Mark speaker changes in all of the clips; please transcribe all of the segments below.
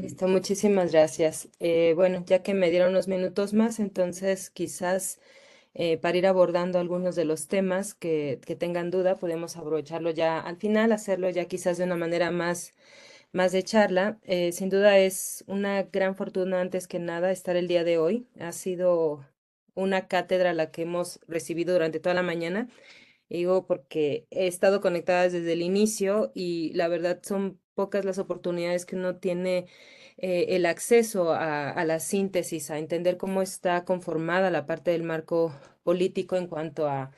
Speaker 1: Listo, muchísimas gracias. Bueno, ya que me dieron unos minutos más, entonces quizás para ir abordando algunos de los temas que tengan duda, podemos aprovecharlo ya al final, hacerlo ya quizás de una manera más de charla. Sin duda es una gran fortuna antes que nada estar el día de hoy. Ha sido una cátedra la que hemos recibido durante toda la mañana. Digo porque he estado conectada desde el inicio y la verdad son pocas las oportunidades que uno tiene el acceso a la síntesis, a entender cómo está conformada la parte del marco político en cuanto a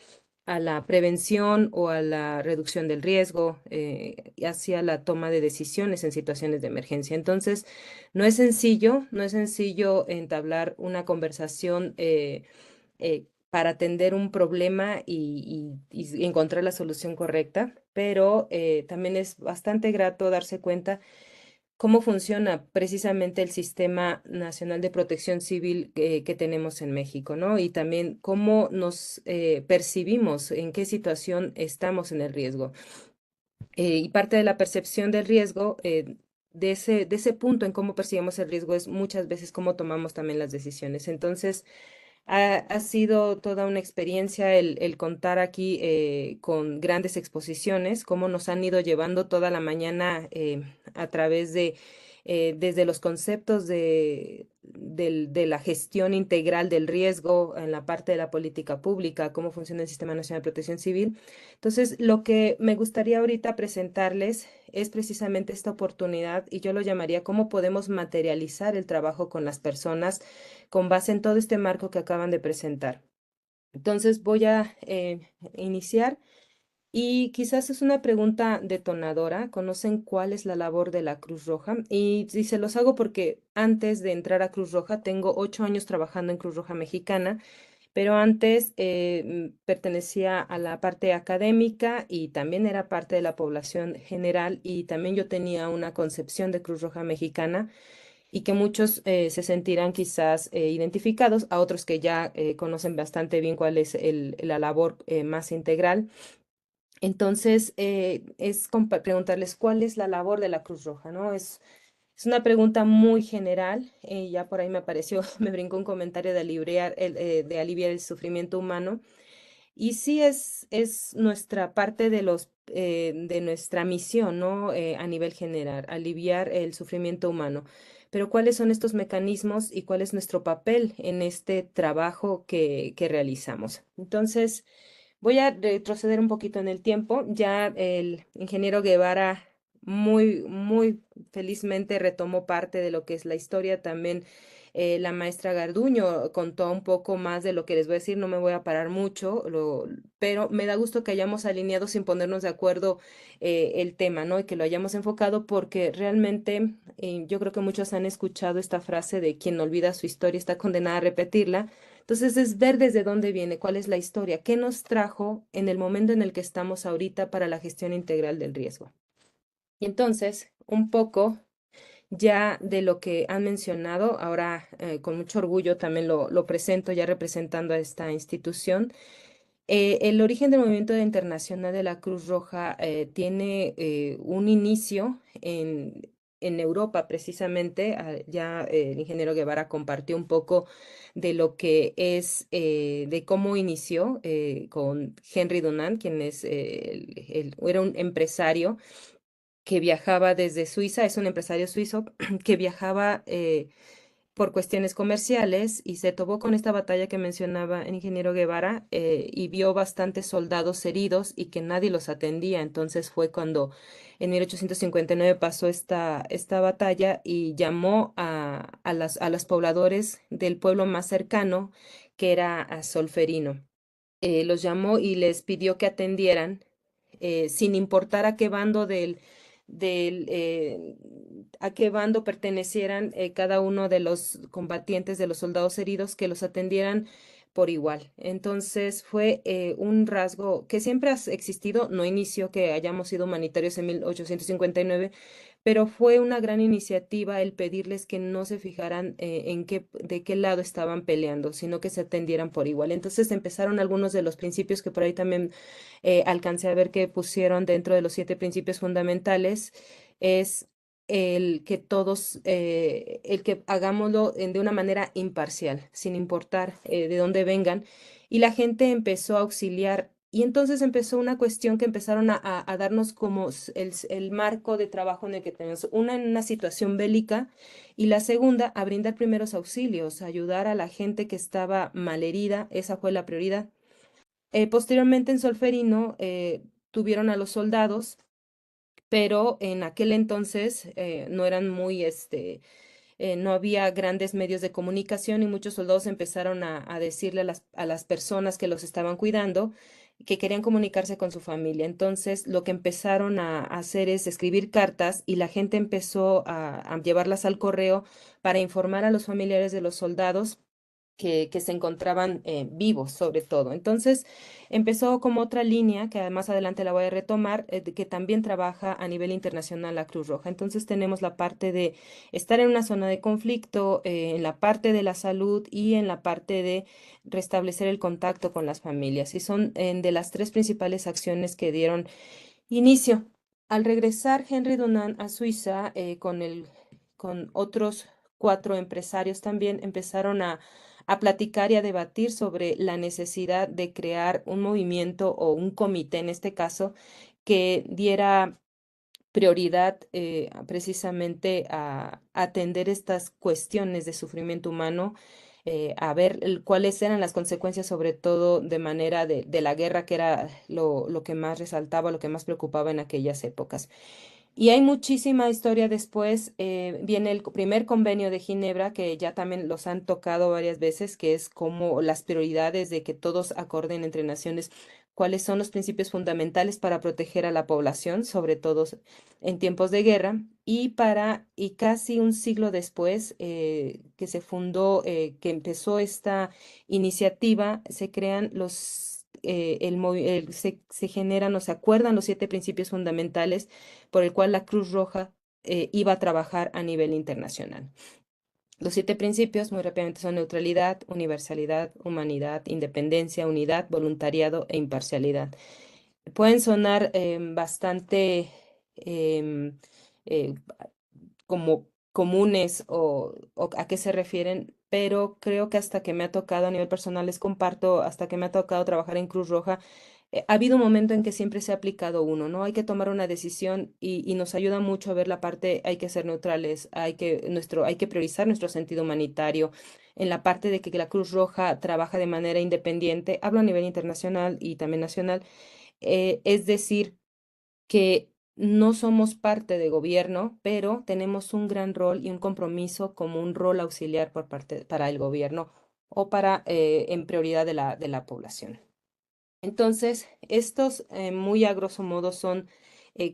Speaker 1: la prevención o a la reducción del riesgo y hacia la toma de decisiones en situaciones de emergencia. Entonces, no es sencillo entablar una conversación para atender un problema y encontrar la solución correcta, pero también es bastante grato darse cuenta cómo funciona precisamente el Sistema Nacional de Protección Civil que tenemos en México, ¿no? Y también cómo nos percibimos, en qué situación estamos en el riesgo. Y parte de la percepción del riesgo, de ese punto en cómo percibimos el riesgo, es muchas veces cómo tomamos también las decisiones. Entonces, ha sido toda una experiencia el contar aquí con grandes exposiciones, cómo nos han ido llevando toda la mañana a través desde los conceptos de la gestión integral del riesgo en la parte de la política pública, cómo funciona el Sistema Nacional de Protección Civil. Entonces, lo que me gustaría ahorita presentarles es precisamente esta oportunidad y yo lo llamaría cómo podemos materializar el trabajo con las personas con base en todo este marco que acaban de presentar. Entonces voy a iniciar y quizás es una pregunta detonadora. ¿Conocen cuál es la labor de la Cruz Roja? Y se los hago porque antes de entrar a Cruz Roja tengo 8 años trabajando en Cruz Roja Mexicana, pero antes pertenecía a la parte académica y también era parte de la población general y también yo tenía una concepción de Cruz Roja Mexicana y que muchos se sentirán quizás identificados, a otros que ya conocen bastante bien cuál es la labor más integral. Entonces, preguntarles cuál es la labor de la Cruz Roja, ¿no? Es una pregunta muy general. Ya por ahí me apareció, me brincó un comentario de aliviar el sufrimiento humano. Y sí es nuestra parte de nuestra misión, ¿no? A nivel general, aliviar el sufrimiento humano. Pero ¿cuáles son estos mecanismos y cuál es nuestro papel en este trabajo que realizamos? Entonces, voy a retroceder un poquito en el tiempo. Ya el ingeniero Guevara muy felizmente retomó parte de lo que es la historia. También la maestra Garduño contó un poco más de lo que les voy a decir. No me voy a parar mucho, pero me da gusto que hayamos alineado sin ponernos de acuerdo el tema, ¿no? Y que lo hayamos enfocado porque realmente yo creo que muchos han escuchado esta frase de quien olvida su historia está condenada a repetirla. Entonces es ver desde dónde viene, cuál es la historia, qué nos trajo en el momento en el que estamos ahorita para la gestión integral del riesgo. Y entonces, un poco ya de lo que han mencionado, ahora con mucho orgullo también lo presento ya representando a esta institución. El origen del movimiento internacional de la Cruz Roja tiene un inicio en Europa precisamente. Ya el ingeniero Guevara compartió un poco de lo que es, de cómo inició con Henry Dunant, quien es, era un empresario que viajaba desde Suiza, es un empresario suizo que viajaba por cuestiones comerciales y se topó con esta batalla que mencionaba el ingeniero Guevara, y vio bastantes soldados heridos y que nadie los atendía. Entonces fue cuando en 1859 pasó esta batalla y llamó a los pobladores del pueblo más cercano, que era a Solferino. Los llamó y les pidió que atendieran, sin importar a qué bando a qué bando pertenecieran, cada uno de los combatientes, de los soldados heridos, que los atendieran por igual. Entonces fue un rasgo que siempre ha existido, no inició que hayamos sido humanitarios en 1859, pero fue una gran iniciativa el pedirles que no se fijaran de qué lado estaban peleando, sino que se atendieran por igual. Entonces empezaron algunos de los principios que por ahí también alcancé a ver que pusieron dentro de los 7 principios fundamentales. Es el que hagámoslo de una manera imparcial, sin importar de dónde vengan. Y la gente empezó a auxiliar. Y entonces empezó una cuestión que empezaron a darnos como el marco de trabajo en el que tenemos, una en una situación bélica y la segunda a brindar primeros auxilios, a ayudar a la gente que estaba malherida. Esa fue la prioridad. Posteriormente en Solferino tuvieron a los soldados, pero en aquel entonces no eran muy, no había grandes medios de comunicación y muchos soldados empezaron a decirle a las personas que los estaban cuidando que querían comunicarse con su familia. Entonces, lo que empezaron a hacer es escribir cartas y la gente empezó a llevarlas al correo para informar a los familiares de los soldados que se encontraban vivos, sobre todo. Entonces, empezó como otra línea, que más adelante la voy a retomar, que también trabaja a nivel internacional la Cruz Roja. Entonces, tenemos la parte de estar en una zona de conflicto, en la parte de la salud y en la parte de restablecer el contacto con las familias. Y son de las 3 principales acciones que dieron inicio. Al regresar Henry Dunant a Suiza, con otros 4 empresarios también empezaron a platicar y a debatir sobre la necesidad de crear un movimiento o un comité, en este caso, que diera prioridad precisamente a atender estas cuestiones de sufrimiento humano, a ver cuáles eran las consecuencias, sobre todo de manera de la guerra, que era lo que más resaltaba, lo que más preocupaba en aquellas épocas. Y hay muchísima historia después. Viene el primer convenio de Ginebra, que ya también los han tocado varias veces, que es como las prioridades de que todos acorden entre naciones cuáles son los principios fundamentales para proteger a la población, sobre todo en tiempos de guerra. Y casi un siglo después que se fundó, que empezó esta iniciativa, se crean se generan o se acuerdan los 7 principios fundamentales por el cual la Cruz Roja iba a trabajar a nivel internacional. Los 7 principios, muy rápidamente, son neutralidad, universalidad, humanidad, independencia, unidad, voluntariado e imparcialidad. Pueden sonar bastante em, eh, como comunes o a qué se refieren, pero creo que hasta que me ha tocado a nivel personal, les comparto, hasta que me ha tocado trabajar en Cruz Roja, ha habido un momento en que siempre se ha aplicado uno, ¿no? Hay que tomar una decisión y nos ayuda mucho a ver la parte, hay que ser neutrales, hay que priorizar nuestro sentido humanitario. En la parte de que la Cruz Roja trabaja de manera independiente, hablo a nivel internacional y también nacional, es decir, que no somos parte de gobierno, pero tenemos un gran rol y un compromiso como un rol auxiliar para el gobierno o para en prioridad de la población. Entonces, estos muy a grosso modo son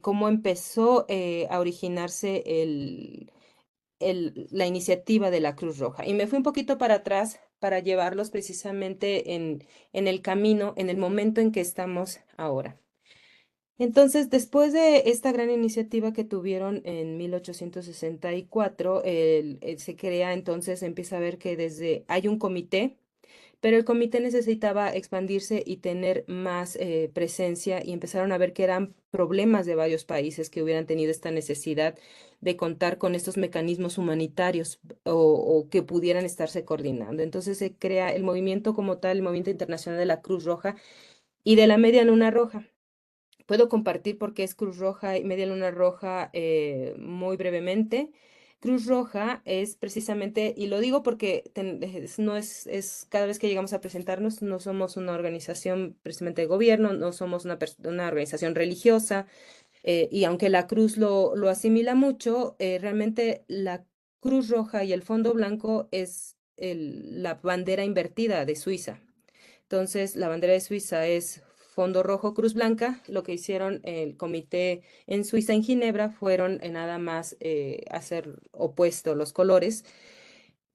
Speaker 1: cómo empezó a originarse la iniciativa de la Cruz Roja. Y me fui un poquito para atrás para llevarlos precisamente en el camino, en el momento en que estamos ahora. Entonces, después de esta gran iniciativa que tuvieron en 1864, se crea entonces, empieza a ver que hay un comité, pero el comité necesitaba expandirse y tener más presencia y empezaron a ver que eran problemas de varios países que hubieran tenido esta necesidad de contar con estos mecanismos humanitarios o que pudieran estarse coordinando. Entonces se crea el movimiento como tal, el Movimiento Internacional de la Cruz Roja y de la Media Luna Roja. Puedo compartir por qué es Cruz Roja y Media Luna Roja muy brevemente. Cruz Roja es precisamente, y lo digo porque no es cada vez que llegamos a presentarnos, no somos una organización precisamente de gobierno, no somos una organización religiosa, y aunque la cruz lo asimila mucho, realmente la Cruz Roja y el fondo blanco es la bandera invertida de Suiza. Entonces, la bandera de Suiza es fondo rojo, cruz blanca. Lo que hicieron el comité en Suiza, en Ginebra, fueron nada más hacer opuesto los colores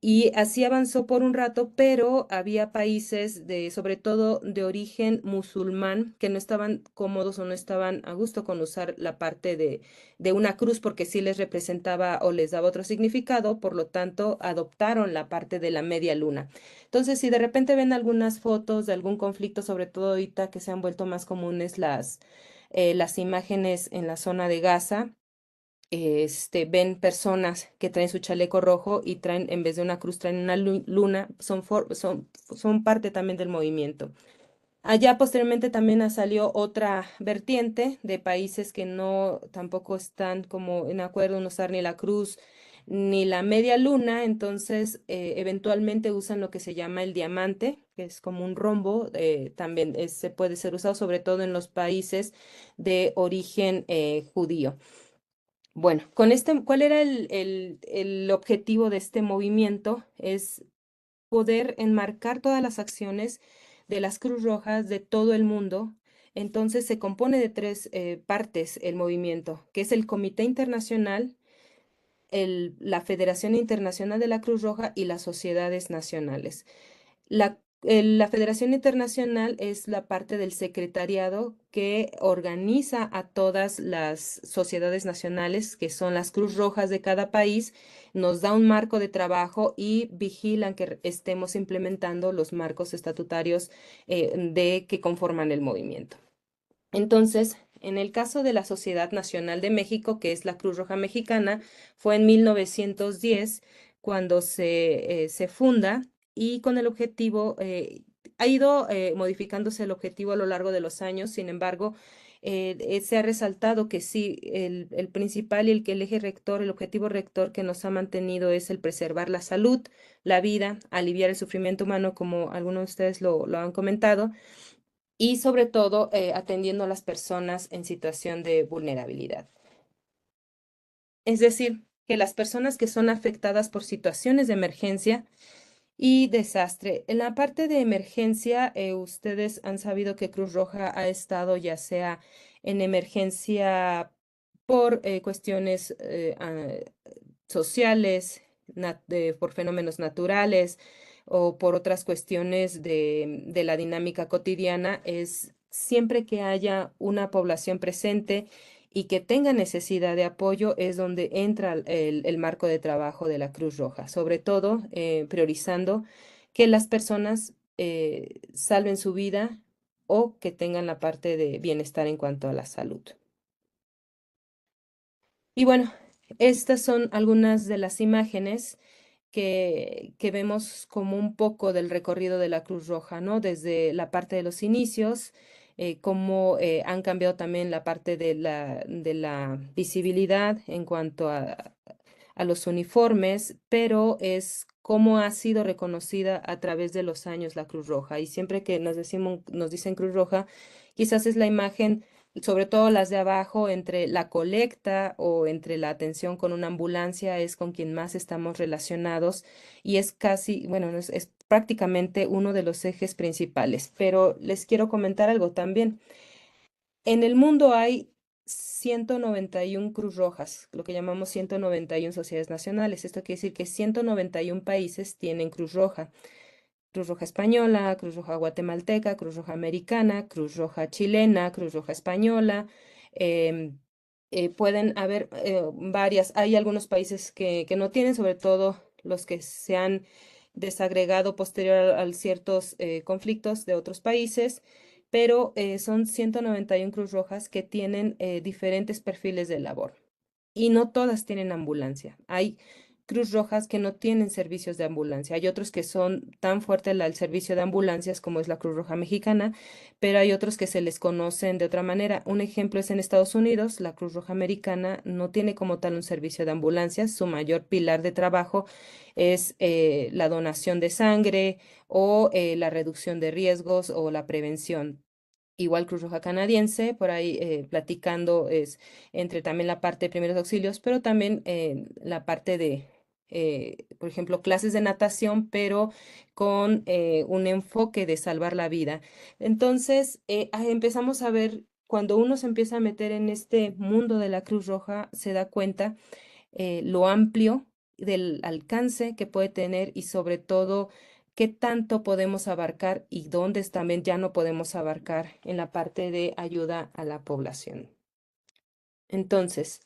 Speaker 1: y así avanzó por un rato, pero había países de, sobre todo de origen musulmán, que no estaban cómodos o no estaban a gusto con usar la parte de una cruz porque sí les representaba o les daba otro significado, por lo tanto adoptaron la parte de la media luna. Entonces, si de repente ven algunas fotos de algún conflicto, sobre todo ahorita que se han vuelto más comunes las imágenes en la zona de Gaza, ven personas que traen su chaleco rojo y traen, en vez de una cruz, traen una luna, son parte también del movimiento. Allá posteriormente también salió otra vertiente de países que no tampoco están como en acuerdo en usar ni la cruz ni la media luna, entonces eventualmente usan lo que se llama el diamante, que es como un rombo, también se puede ser usado sobre todo en los países de origen judío. Bueno, ¿cuál era el objetivo de este movimiento? Es poder enmarcar todas las acciones de las Cruz Rojas de todo el mundo. Entonces se compone de tres partes el movimiento, que es el Comité Internacional, la Federación Internacional de la Cruz Roja y las sociedades nacionales. La Federación Internacional es la parte del secretariado que organiza a todas las sociedades nacionales, que son las Cruz Rojas de cada país, nos da un marco de trabajo y vigilan que estemos implementando los marcos estatutarios de que conforman el movimiento. Entonces, en el caso de la Sociedad Nacional de México, que es la Cruz Roja Mexicana, fue en 1910 cuando se funda y con el objetivo, ha ido modificándose el objetivo a lo largo de los años, sin embargo, se ha resaltado que sí, el principal y el eje rector, el objetivo rector que nos ha mantenido es el preservar la salud, la vida, aliviar el sufrimiento humano, como algunos de ustedes lo han comentado y sobre todo atendiendo a las personas en situación de vulnerabilidad. Es decir, que las personas que son afectadas por situaciones de emergencia y desastre. En la parte de emergencia, ustedes han sabido que Cruz Roja ha estado ya sea en emergencia por cuestiones sociales, por fenómenos naturales o por otras cuestiones de la dinámica cotidiana, es siempre que haya una población presente y que tenga necesidad de apoyo es donde entra el marco de trabajo de la Cruz Roja, sobre todo priorizando que las personas salven su vida o que tengan la parte de bienestar en cuanto a la salud. Y bueno, estas son algunas de las imágenes que vemos como un poco del recorrido de la Cruz Roja, ¿no? Desde la parte de los inicios, cómo han cambiado también la parte de la visibilidad en cuanto a los uniformes, pero es cómo ha sido reconocida a través de los años la Cruz Roja. Y siempre que nos dicen Cruz Roja, quizás es la imagen, sobre todo las de abajo, entre la colecta o entre la atención con una ambulancia, es con quien más estamos relacionados y es casi, bueno, es prácticamente uno de los ejes principales. Pero les quiero comentar algo también. En el mundo hay 191 Cruz Rojas, lo que llamamos 191 sociedades nacionales. Esto quiere decir que 191 países tienen Cruz Roja. Cruz Roja Española, Cruz Roja Guatemalteca, Cruz Roja Americana, Cruz Roja Chilena, Cruz Roja Española. em, pueden haber varias. Hay algunos países que no tienen, sobre todo los que se han desagregado posterior a ciertos conflictos de otros países, pero son 191 Cruz Rojas que tienen diferentes perfiles de labor y no todas tienen ambulancia. Hay Cruz Rojas que no tienen servicios de ambulancia. Hay otros que son tan fuerte el servicio de ambulancias como es la Cruz Roja Mexicana, pero hay otros que se les conocen de otra manera. Un ejemplo es en Estados Unidos, la Cruz Roja Americana no tiene como tal un servicio de ambulancias. Su mayor pilar de trabajo es la donación de sangre o la reducción de riesgos o la prevención. Igual Cruz Roja Canadiense, por ahí platicando es entre también la parte de primeros auxilios, pero también la parte de, por ejemplo, clases de natación, pero con un enfoque de salvar la vida. Entonces, empezamos a ver, cuando uno se empieza a meter en este mundo de la Cruz Roja, se da cuenta lo amplio del alcance que puede tener y sobre todo qué tanto podemos abarcar y dónde también ya no podemos abarcar en la parte de ayuda a la población. Entonces,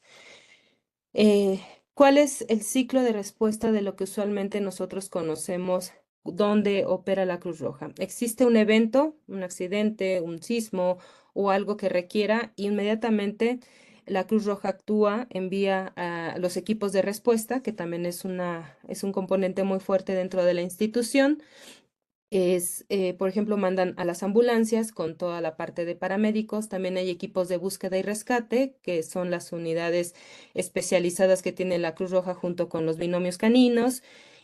Speaker 1: eh, ¿cuál es el ciclo de respuesta de lo que usualmente nosotros conocemos donde opera la Cruz Roja? Existe un evento, un accidente, un sismo o algo que requiera, inmediatamente la Cruz Roja actúa, envía a los equipos de respuesta, que también es un componente muy fuerte dentro de la institución. Por ejemplo, mandan a las ambulancias con toda la parte de paramédicos. También hay equipos de búsqueda y rescate, que son las unidades especializadas que tiene la Cruz Roja junto con los binomios caninos.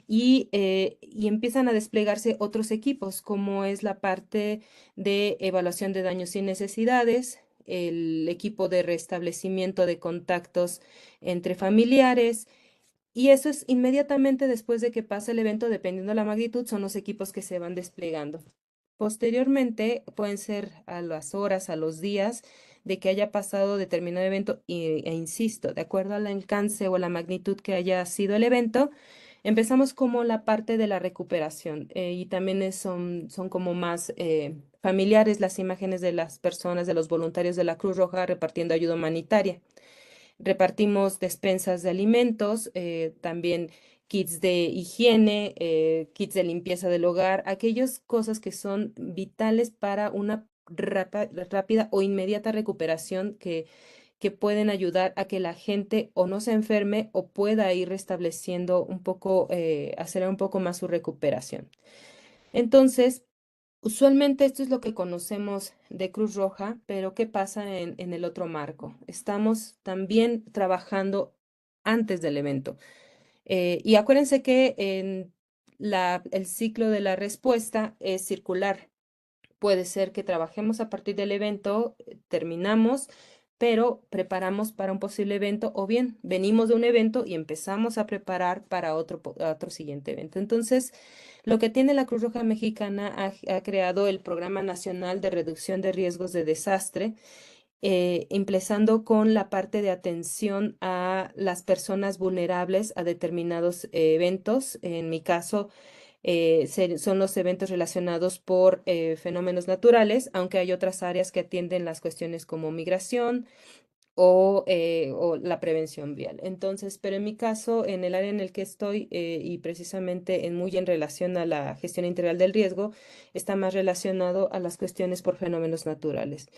Speaker 1: Y empiezan a desplegarse otros equipos, como es la parte de evaluación de daños y necesidades, el equipo de restablecimiento de contactos entre familiares, y eso es inmediatamente después de que pasa el evento, dependiendo de la magnitud, son los equipos que se van desplegando. Posteriormente, pueden ser a las horas, a los días de que haya pasado determinado evento, e insisto, de acuerdo al alcance o la magnitud que haya sido el evento, empezamos como la parte de la recuperación y también son como más familiares las imágenes de las personas, de los voluntarios de la Cruz Roja repartiendo ayuda humanitaria. Repartimos despensas de alimentos, también kits de higiene, kits de limpieza del hogar, aquellas cosas que son vitales para una rápida o inmediata recuperación que pueden ayudar a que la gente o no se enferme o pueda ir restableciendo un poco, acelerar un poco más su recuperación. Entonces, usualmente esto es lo que conocemos de Cruz Roja, pero ¿qué pasa en el otro marco? Estamos también trabajando antes del evento. Y acuérdense que el ciclo de la respuesta es circular. Puede ser que trabajemos a partir del evento, terminamos, pero preparamos para un posible evento, o bien venimos de un evento y empezamos a preparar para otro siguiente evento. Entonces, lo que tiene la Cruz Roja Mexicana ha creado el Programa Nacional de Reducción de Riesgos de Desastre, empezando con la parte de atención a las personas vulnerables a determinados eventos. En mi caso, son los eventos relacionados por fenómenos naturales, aunque hay otras áreas que atienden las cuestiones como migración o la prevención vial. Entonces, pero en mi caso, en el área en el que estoy y precisamente muy en relación a la gestión integral del riesgo, está más relacionado a las cuestiones por fenómenos naturales.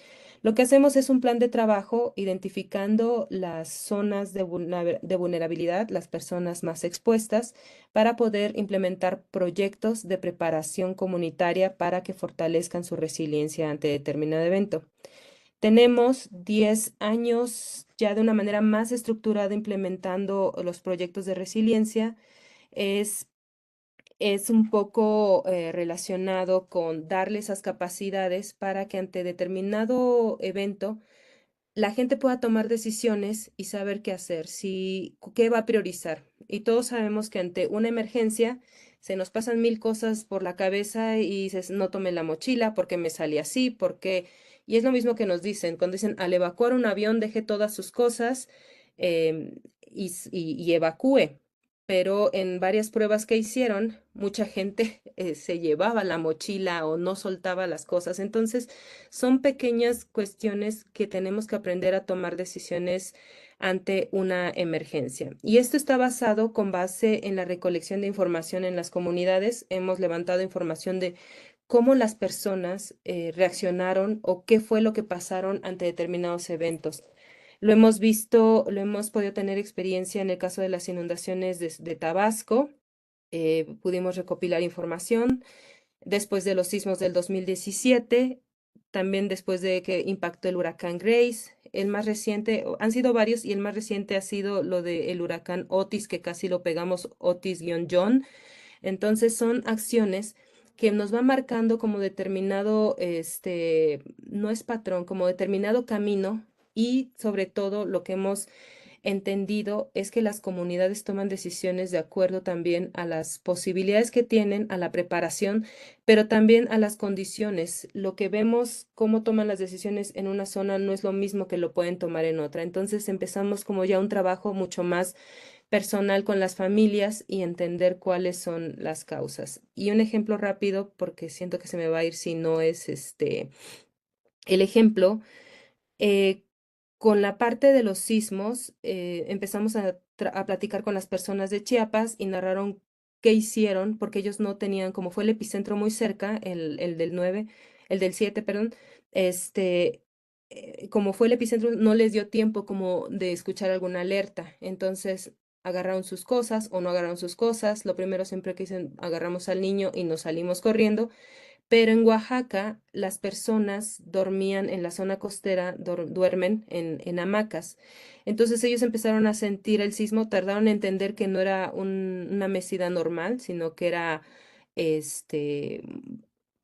Speaker 1: Lo que hacemos es un plan de trabajo identificando las zonas de vulnerabilidad, las personas más expuestas, para poder implementar proyectos de preparación comunitaria para que fortalezcan su resiliencia ante determinado evento. Tenemos 10 años ya de una manera más estructurada implementando los proyectos de resiliencia. Es, es un poco relacionado con darle esas capacidades para que ante determinado evento la gente pueda tomar decisiones y saber qué hacer, qué va a priorizar. Y todos sabemos que ante una emergencia se nos pasan mil cosas por la cabeza y dices, no tomé la mochila porque me salí así, porque... Y es lo mismo que nos dicen, cuando dicen, al evacuar un avión, deje todas sus cosas y evacúe. pero en varias pruebas que hicieron, mucha gente se llevaba la mochila o no soltaba las cosas. Entonces, son pequeñas cuestiones que tenemos que aprender a tomar decisiones ante una emergencia. Y esto está basado con base en la recolección de información en las comunidades. Hemos levantado información de cómo las personas reaccionaron o qué fue lo que pasaron ante determinados eventos. Lo hemos visto, lo hemos podido tener experiencia en el caso de las inundaciones de Tabasco. Pudimos recopilar información después de los sismos del 2017, también después de que impactó el huracán Grace. El más reciente, han sido varios y el más reciente ha sido lo del huracán Otis, que casi lo pegamos Otis-John. Entonces son acciones que nos van marcando como determinado, no es patrón, como determinado camino y sobre todo lo que hemos entendido es que las comunidades toman decisiones de acuerdo también a las posibilidades que tienen, a la preparación, pero también a las condiciones. Lo que vemos, cómo toman las decisiones en una zona no es lo mismo que lo pueden tomar en otra. Entonces empezamos como ya un trabajo mucho más personal con las familias y entender cuáles son las causas. Y un ejemplo rápido, porque siento que se me va a ir si no es el ejemplo. eh, con la parte de los sismos, empezamos a platicar con las personas de Chiapas y narraron qué hicieron, porque ellos no tenían, como fue el epicentro muy cerca, el del 9, el del 7, perdón, este, como fue el epicentro, no les dio tiempo como de escuchar alguna alerta. Entonces, agarraron sus cosas o no agarraron sus cosas. Lo primero siempre que dicen, agarramos al niño y nos salimos corriendo. Pero en Oaxaca las personas dormían en la zona costera, duermen en hamacas. Entonces ellos empezaron a sentir el sismo, tardaron en entender que no era una mecida normal, sino que era este,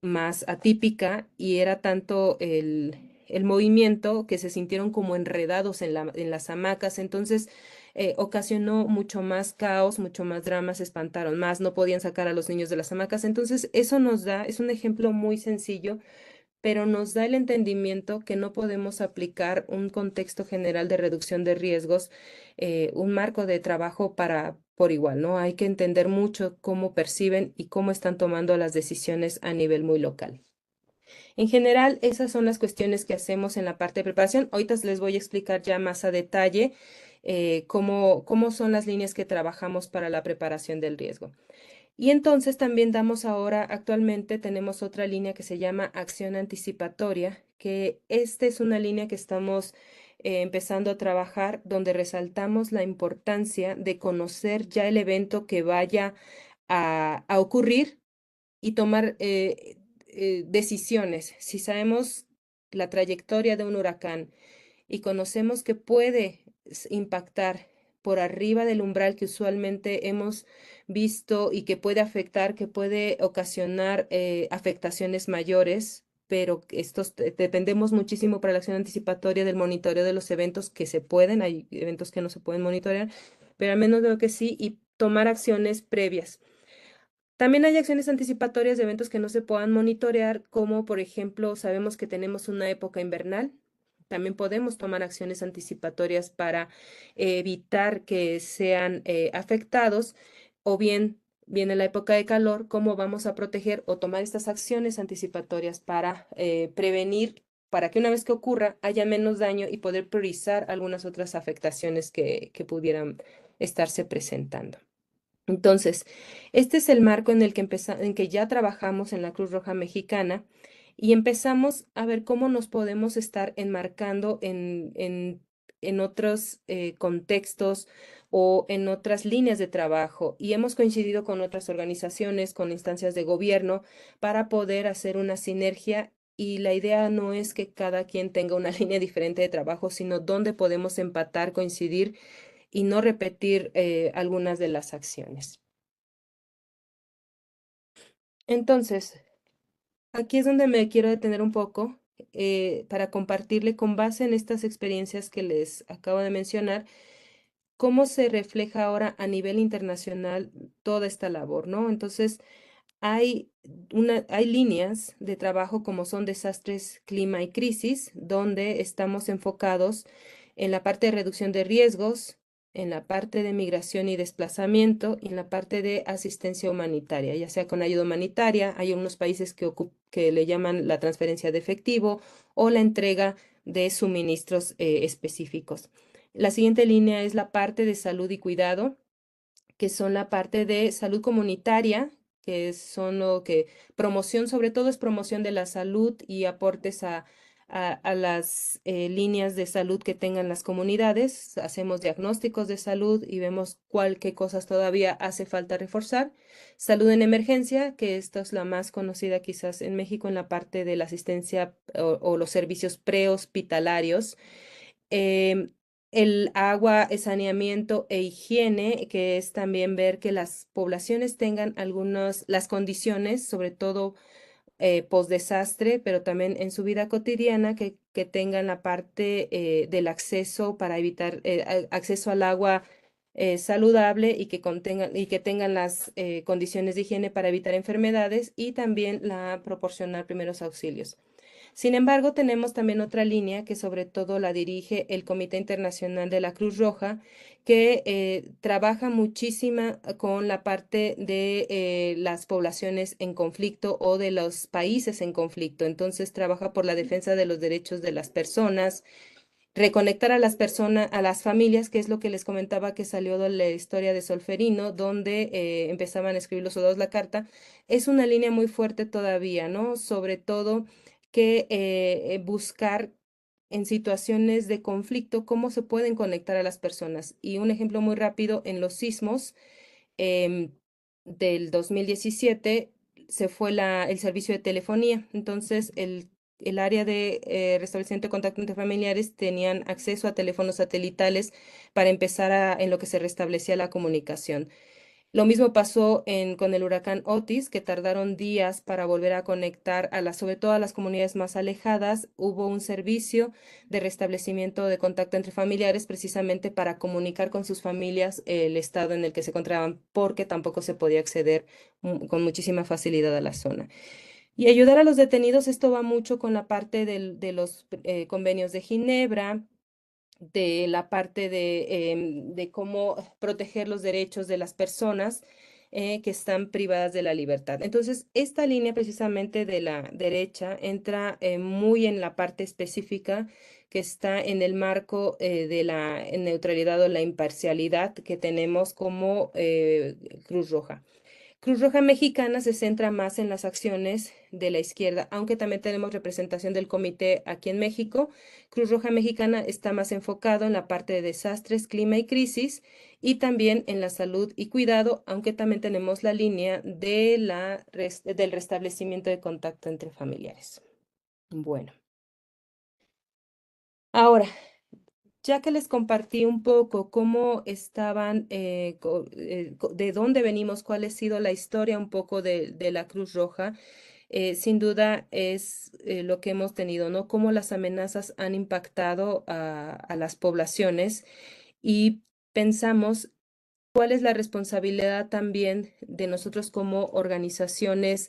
Speaker 1: más atípica y era tanto el movimiento que se sintieron como enredados en las hamacas. Entonces ocasionó mucho más caos, mucho más drama, se espantaron más, no podían sacar a los niños de las hamacas. Entonces, eso nos da, es un ejemplo muy sencillo, pero nos da el entendimiento que no podemos aplicar un contexto general de reducción de riesgos, un marco de trabajo para por igual, ¿no? Hay que entender mucho cómo perciben y cómo están tomando las decisiones a nivel muy local. En general, esas son las cuestiones que hacemos en la parte de preparación. Ahorita les voy a explicar ya más a detalle cómo son las líneas que trabajamos para la preparación del riesgo. Y entonces también damos ahora, actualmente tenemos otra línea que se llama acción anticipatoria, que esta es una línea que estamos empezando a trabajar donde resaltamos la importancia de conocer ya el evento que vaya a ocurrir y tomar decisiones. Si sabemos la trayectoria de un huracán y conocemos que puede impactar por arriba del umbral que usualmente hemos visto y que puede afectar, que puede ocasionar afectaciones mayores, pero estos dependemos muchísimo para la acción anticipatoria del monitoreo de los eventos que se pueden, hay eventos que no se pueden monitorear, pero al menos veo que sí, y tomar acciones previas. También hay acciones anticipatorias de eventos que no se puedan monitorear, como por ejemplo, sabemos que tenemos una época invernal. También podemos tomar acciones anticipatorias para evitar que sean afectados, o bien viene la época de calor, cómo vamos a proteger o tomar estas acciones anticipatorias para prevenir, para que una vez que ocurra haya menos daño y poder priorizar algunas otras afectaciones que pudieran estarse presentando. Entonces, este es el marco en el que en que ya trabajamos en la Cruz Roja Mexicana y empezamos a ver cómo nos podemos estar enmarcando en otros contextos o en otras líneas de trabajo. Y hemos coincidido con otras organizaciones, con instancias de gobierno, para poder hacer una sinergia. Y la idea no es que cada quien tenga una línea diferente de trabajo, sino dónde podemos empatar, coincidir y no repetir algunas de las acciones. Entonces, aquí es donde me quiero detener un poco para compartirle con base en estas experiencias que les acabo de mencionar, cómo se refleja ahora a nivel internacional toda esta labor, ¿no? Entonces, hay hay líneas de trabajo como son desastres, clima y crisis, donde estamos enfocados en la parte de reducción de riesgos, en la parte de migración y desplazamiento y en la parte de asistencia humanitaria, ya sea con ayuda humanitaria. Hay unos países que le llaman la transferencia de efectivo o la entrega de suministros específicos. La siguiente línea es la parte de salud y cuidado, que son la parte de salud comunitaria, que son lo que promoción, sobre todo es promoción de la salud y aportes a las líneas de salud que tengan las comunidades. Hacemos diagnósticos de salud y vemos qué cosas todavía hace falta reforzar. Salud en emergencia, que esta es la más conocida quizás en México en la parte de la asistencia o los servicios prehospitalarios. Em, el agua, saneamiento e higiene, que es también ver que las poblaciones tengan las condiciones, sobre todo post-desastre, pero también en su vida cotidiana, que tengan la parte del acceso para evitar acceso al agua saludable y y que tengan las condiciones de higiene para evitar enfermedades y también la proporcionar primeros auxilios. Sin embargo, tenemos también otra línea que sobre todo la dirige el Comité Internacional de la Cruz Roja, que trabaja muchísima con la parte de las poblaciones en conflicto o de los países en conflicto. Entonces, trabaja por la defensa de los derechos de las personas, reconectar a las personas, a las familias, que es lo que les comentaba que salió de la historia de Solferino, donde empezaban a escribir los soldados la carta. Es una línea muy fuerte todavía, ¿no? Sobre todo que buscar en situaciones de conflicto cómo se pueden conectar a las personas. Y un ejemplo muy rápido, en los sismos em, del 2017 se fue el servicio de telefonía. Entonces, el área de restablecimiento de contacto entre familiares tenían acceso a teléfonos satelitales para empezar en lo que se restablecía la comunicación. Lo mismo pasó con el huracán Otis, que tardaron días para volver a conectar sobre todo a las comunidades más alejadas. Hubo un servicio de restablecimiento de contacto entre familiares precisamente para comunicar con sus familias el estado en el que se encontraban, porque tampoco se podía acceder con muchísima facilidad a la zona. Y ayudar a los detenidos, esto va mucho con la parte de los convenios de Ginebra, de la parte de cómo proteger los derechos de las personas que están privadas de la libertad. Entonces, esta línea precisamente de la derecha entra muy en la parte específica que está en el marco de la neutralidad o la imparcialidad que tenemos como Cruz Roja. Cruz Roja Mexicana se centra más en las acciones de la izquierda, aunque también tenemos representación del comité aquí en México. Cruz Roja Mexicana está más enfocado en la parte de desastres, clima y crisis y también en la salud y cuidado, aunque también tenemos la línea del restablecimiento de contacto entre familiares. Bueno, ahora, ya que les compartí un poco cómo estaban, de dónde venimos, cuál ha sido la historia un poco de la Cruz Roja, sin duda es lo que hemos tenido, ¿no? Cómo las amenazas han impactado a las poblaciones y pensamos cuál es la responsabilidad también de nosotros como organizaciones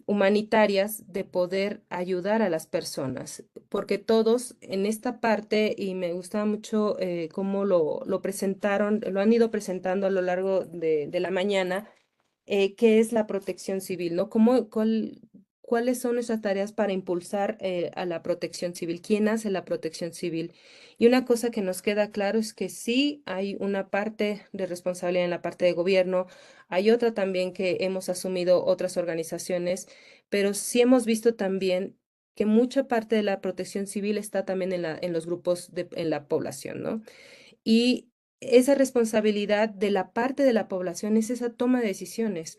Speaker 1: humanitarias de poder ayudar a las personas, porque todos en esta parte, y me gusta mucho cómo lo presentaron, lo han ido presentando a lo largo de la mañana, qué es la protección civil, ¿no? ¿Cuáles son nuestras tareas para impulsar a la protección civil? ¿Quién hace la protección civil? Y una cosa que nos queda claro es que sí hay una parte de responsabilidad en la parte de gobierno, hay otra también que hemos asumido otras organizaciones, pero sí hemos visto también que mucha parte de la protección civil está también en los grupos en la población, ¿no? Y esa responsabilidad de la parte de la población es esa toma de decisiones,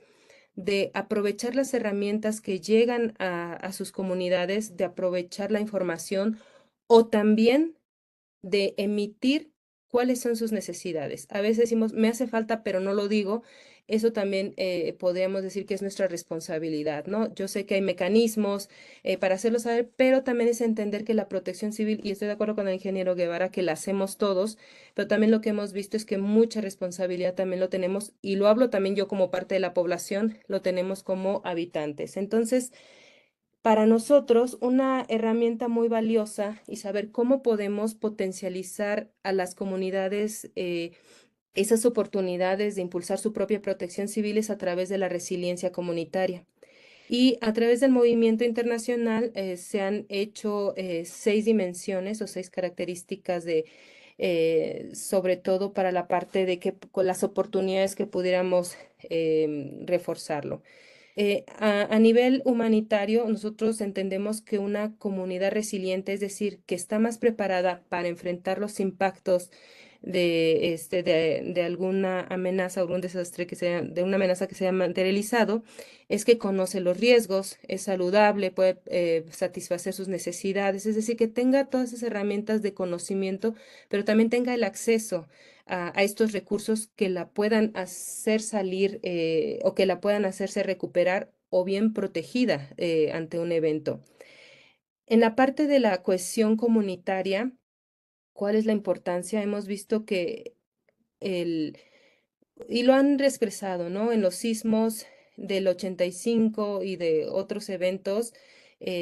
Speaker 1: de aprovechar las herramientas que llegan a sus comunidades, de aprovechar la información o también de emitir cuáles son sus necesidades. A veces decimos, me hace falta, pero no lo digo. Eso también podríamos decir que es nuestra responsabilidad, ¿no? Yo sé que hay mecanismos para hacerlo saber, pero también es entender que la protección civil, y estoy de acuerdo con el ingeniero Guevara, que la hacemos todos, pero también lo que hemos visto es que mucha responsabilidad también lo tenemos, y lo hablo también yo como parte de la población, lo tenemos como habitantes. Entonces, para nosotros una herramienta muy valiosa y saber cómo podemos potencializar a las comunidades esas oportunidades de impulsar su propia protección civil es a través de la resiliencia comunitaria. Y a través del movimiento internacional se han hecho 6 dimensiones o 6 características sobre todo para la parte de que con las oportunidades que pudiéramos reforzarlo. A nivel humanitario, nosotros entendemos que una comunidad resiliente, es decir, que está más preparada para enfrentar los impactos de alguna amenaza o algún desastre de una amenaza que se haya materializado, es que conoce los riesgos, es saludable, puede satisfacer sus necesidades, es decir, que tenga todas esas herramientas de conocimiento, pero también tenga el acceso a estos recursos que la puedan hacer salir o que la puedan hacerse recuperar o bien protegida ante un evento. En la parte de la cohesión comunitaria, ¿cuál es la importancia? Hemos visto que el, y lo han expresado, ¿no? En los sismos del 85 y de otros eventos,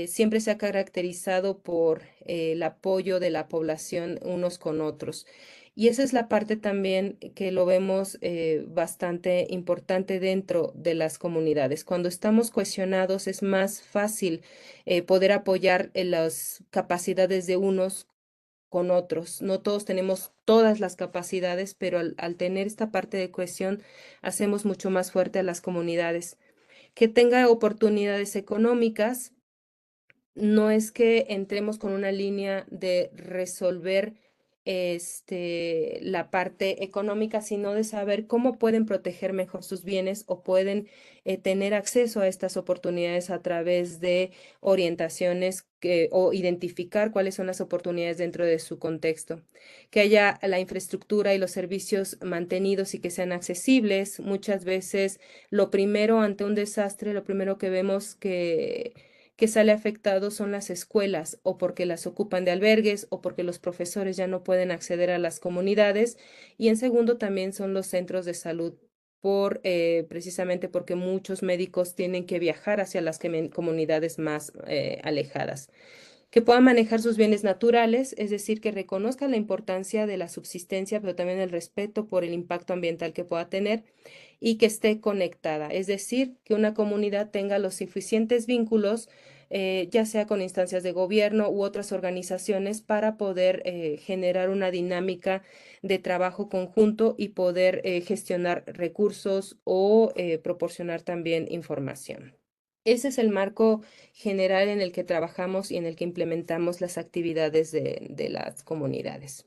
Speaker 1: siempre se ha caracterizado por el apoyo de la población unos con otros. Y esa es la parte también que lo vemos bastante importante dentro de las comunidades. Cuando estamos cohesionados es más fácil poder apoyar en las capacidades de unos con otros. No todos tenemos todas las capacidades, pero al tener esta parte de cohesión, hacemos mucho más fuerte a las comunidades. Que tenga oportunidades económicas, no es que entremos con una línea de resolver la parte económica, sino de saber cómo pueden proteger mejor sus bienes o pueden tener acceso a estas oportunidades a través de orientaciones o identificar cuáles son las oportunidades dentro de su contexto. Que haya la infraestructura y los servicios mantenidos y que sean accesibles. Muchas veces lo primero ante un desastre, lo primero que vemos que sale afectado son las escuelas, o porque las ocupan de albergues, o porque los profesores ya no pueden acceder a las comunidades. Y en segundo también son los centros de salud, precisamente porque muchos médicos tienen que viajar hacia las comunidades más alejadas. Que puedan manejar sus bienes naturales, es decir, que reconozcan la importancia de la subsistencia, pero también el respeto por el impacto ambiental que pueda tener y que esté conectada, es decir, que una comunidad tenga los suficientes vínculos, ya sea con instancias de gobierno u otras organizaciones, para poder generar una dinámica de trabajo conjunto y poder gestionar recursos o proporcionar también información. Ese es el marco general en el que trabajamos y en el que implementamos las actividades de las comunidades.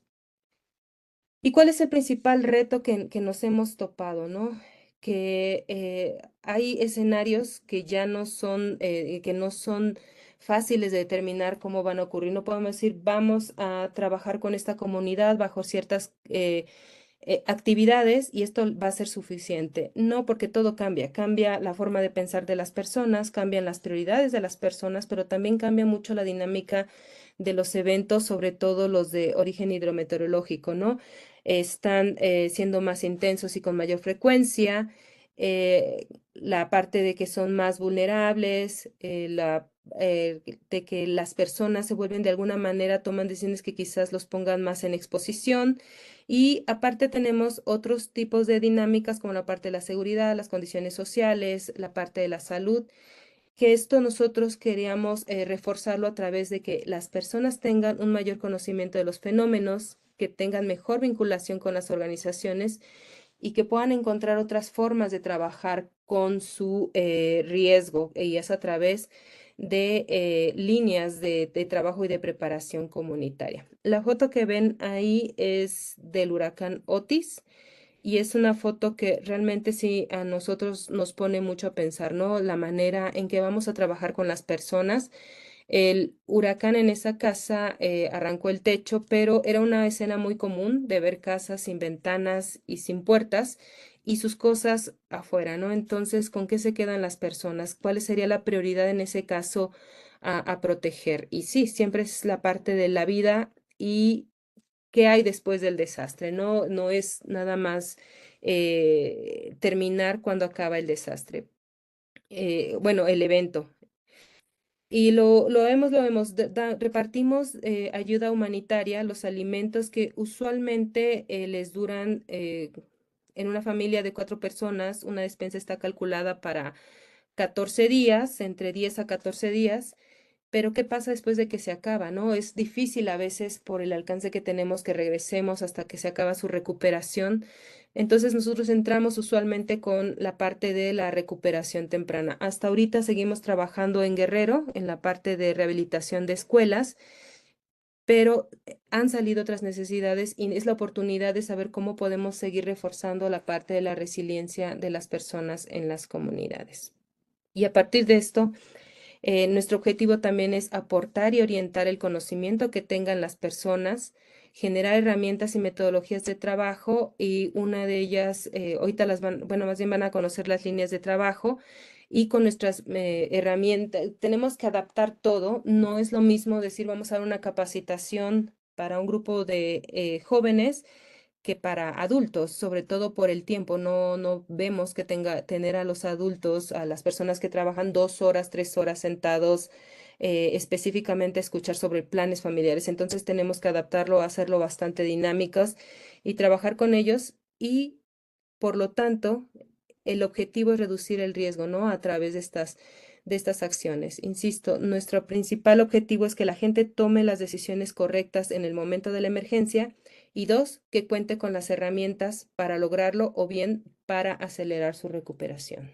Speaker 1: ¿Y cuál es el principal reto que nos hemos topado, no? Que hay escenarios que ya no son, que no son fáciles de determinar cómo van a ocurrir. No podemos decir, vamos a trabajar con esta comunidad bajo ciertas actividades y esto va a ser suficiente. No, porque todo cambia. Cambia la forma de pensar de las personas, cambian las prioridades de las personas, pero también cambia mucho la dinámica de los eventos, sobre todo los de origen hidrometeorológico, ¿no? Están siendo más intensos y con mayor frecuencia. La parte de que son más vulnerables, de que las personas se vuelven de alguna manera, toman decisiones que quizás los pongan más en exposición. Y aparte tenemos otros tipos de dinámicas como la parte de la seguridad, las condiciones sociales, la parte de la salud, que esto nosotros queríamos reforzarlo a través de que las personas tengan un mayor conocimiento de los fenómenos, que tengan mejor vinculación con las organizaciones y que puedan encontrar otras formas de trabajar con su riesgo, y es a través de líneas de trabajo y de preparación comunitaria. La foto que ven ahí es del huracán Otis. Y es una foto que realmente sí a nosotros nos pone mucho a pensar, ¿no? La manera en que vamos a trabajar con las personas. El huracán en esa casa arrancó el techo, pero era una escena muy común de ver casas sin ventanas y sin puertas y sus cosas afuera, ¿no? Entonces, ¿con qué se quedan las personas? ¿Cuál sería la prioridad en ese caso a proteger? Y sí, siempre es la parte de la vida y qué hay después del desastre. No, no es nada más terminar cuando acaba el desastre. Bueno, el evento. Y lo vemos, repartimos ayuda humanitaria, los alimentos que usualmente les duran en una familia de 4 personas, una despensa está calculada para 14 días, entre 10 a 14 días, pero ¿qué pasa después de que se acaba, no? Es difícil a veces por el alcance que tenemos que regresemos hasta que se acaba su recuperación. Entonces nosotros entramos usualmente con la parte de la recuperación temprana. Hasta ahorita seguimos trabajando en Guerrero, en la parte de rehabilitación de escuelas, pero han salido otras necesidades y es la oportunidad de saber cómo podemos seguir reforzando la parte de la resiliencia de las personas en las comunidades. Y a partir de esto, nuestro objetivo también es aportar y orientar el conocimiento que tengan las personas, generar herramientas y metodologías de trabajo y una de ellas, ahorita bueno, más bien van a conocer las líneas de trabajo y con nuestras herramientas, tenemos que adaptar todo. No es lo mismo decir vamos a dar una capacitación para un grupo de jóvenes que para adultos, sobre todo por el tiempo. No vemos que tener a los adultos, a las personas que trabajan 2 horas, 3 horas sentados, específicamente a escuchar sobre planes familiares. Entonces tenemos que adaptarlo, hacerlo bastante dinámicos y trabajar con ellos y, por lo tanto, el objetivo es reducir el riesgo, ¿no? A través de estas acciones. Insisto, nuestro principal objetivo es que la gente tome las decisiones correctas en el momento de la emergencia y dos, que cuente con las herramientas para lograrlo o bien para acelerar su recuperación.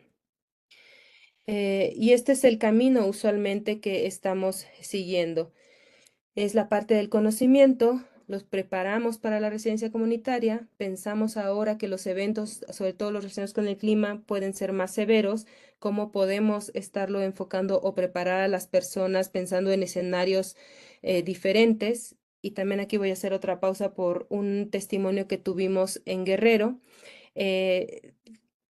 Speaker 1: Y este es el camino usualmente que estamos siguiendo. Es la parte del conocimiento, los preparamos para la residencia comunitaria, pensamos ahora que los eventos, sobre todo los relacionados con el clima, pueden ser más severos, cómo podemos estarlo enfocando o preparar a las personas pensando en escenarios diferentes. Y también aquí voy a hacer otra pausa por un testimonio que tuvimos en Guerrero, eh,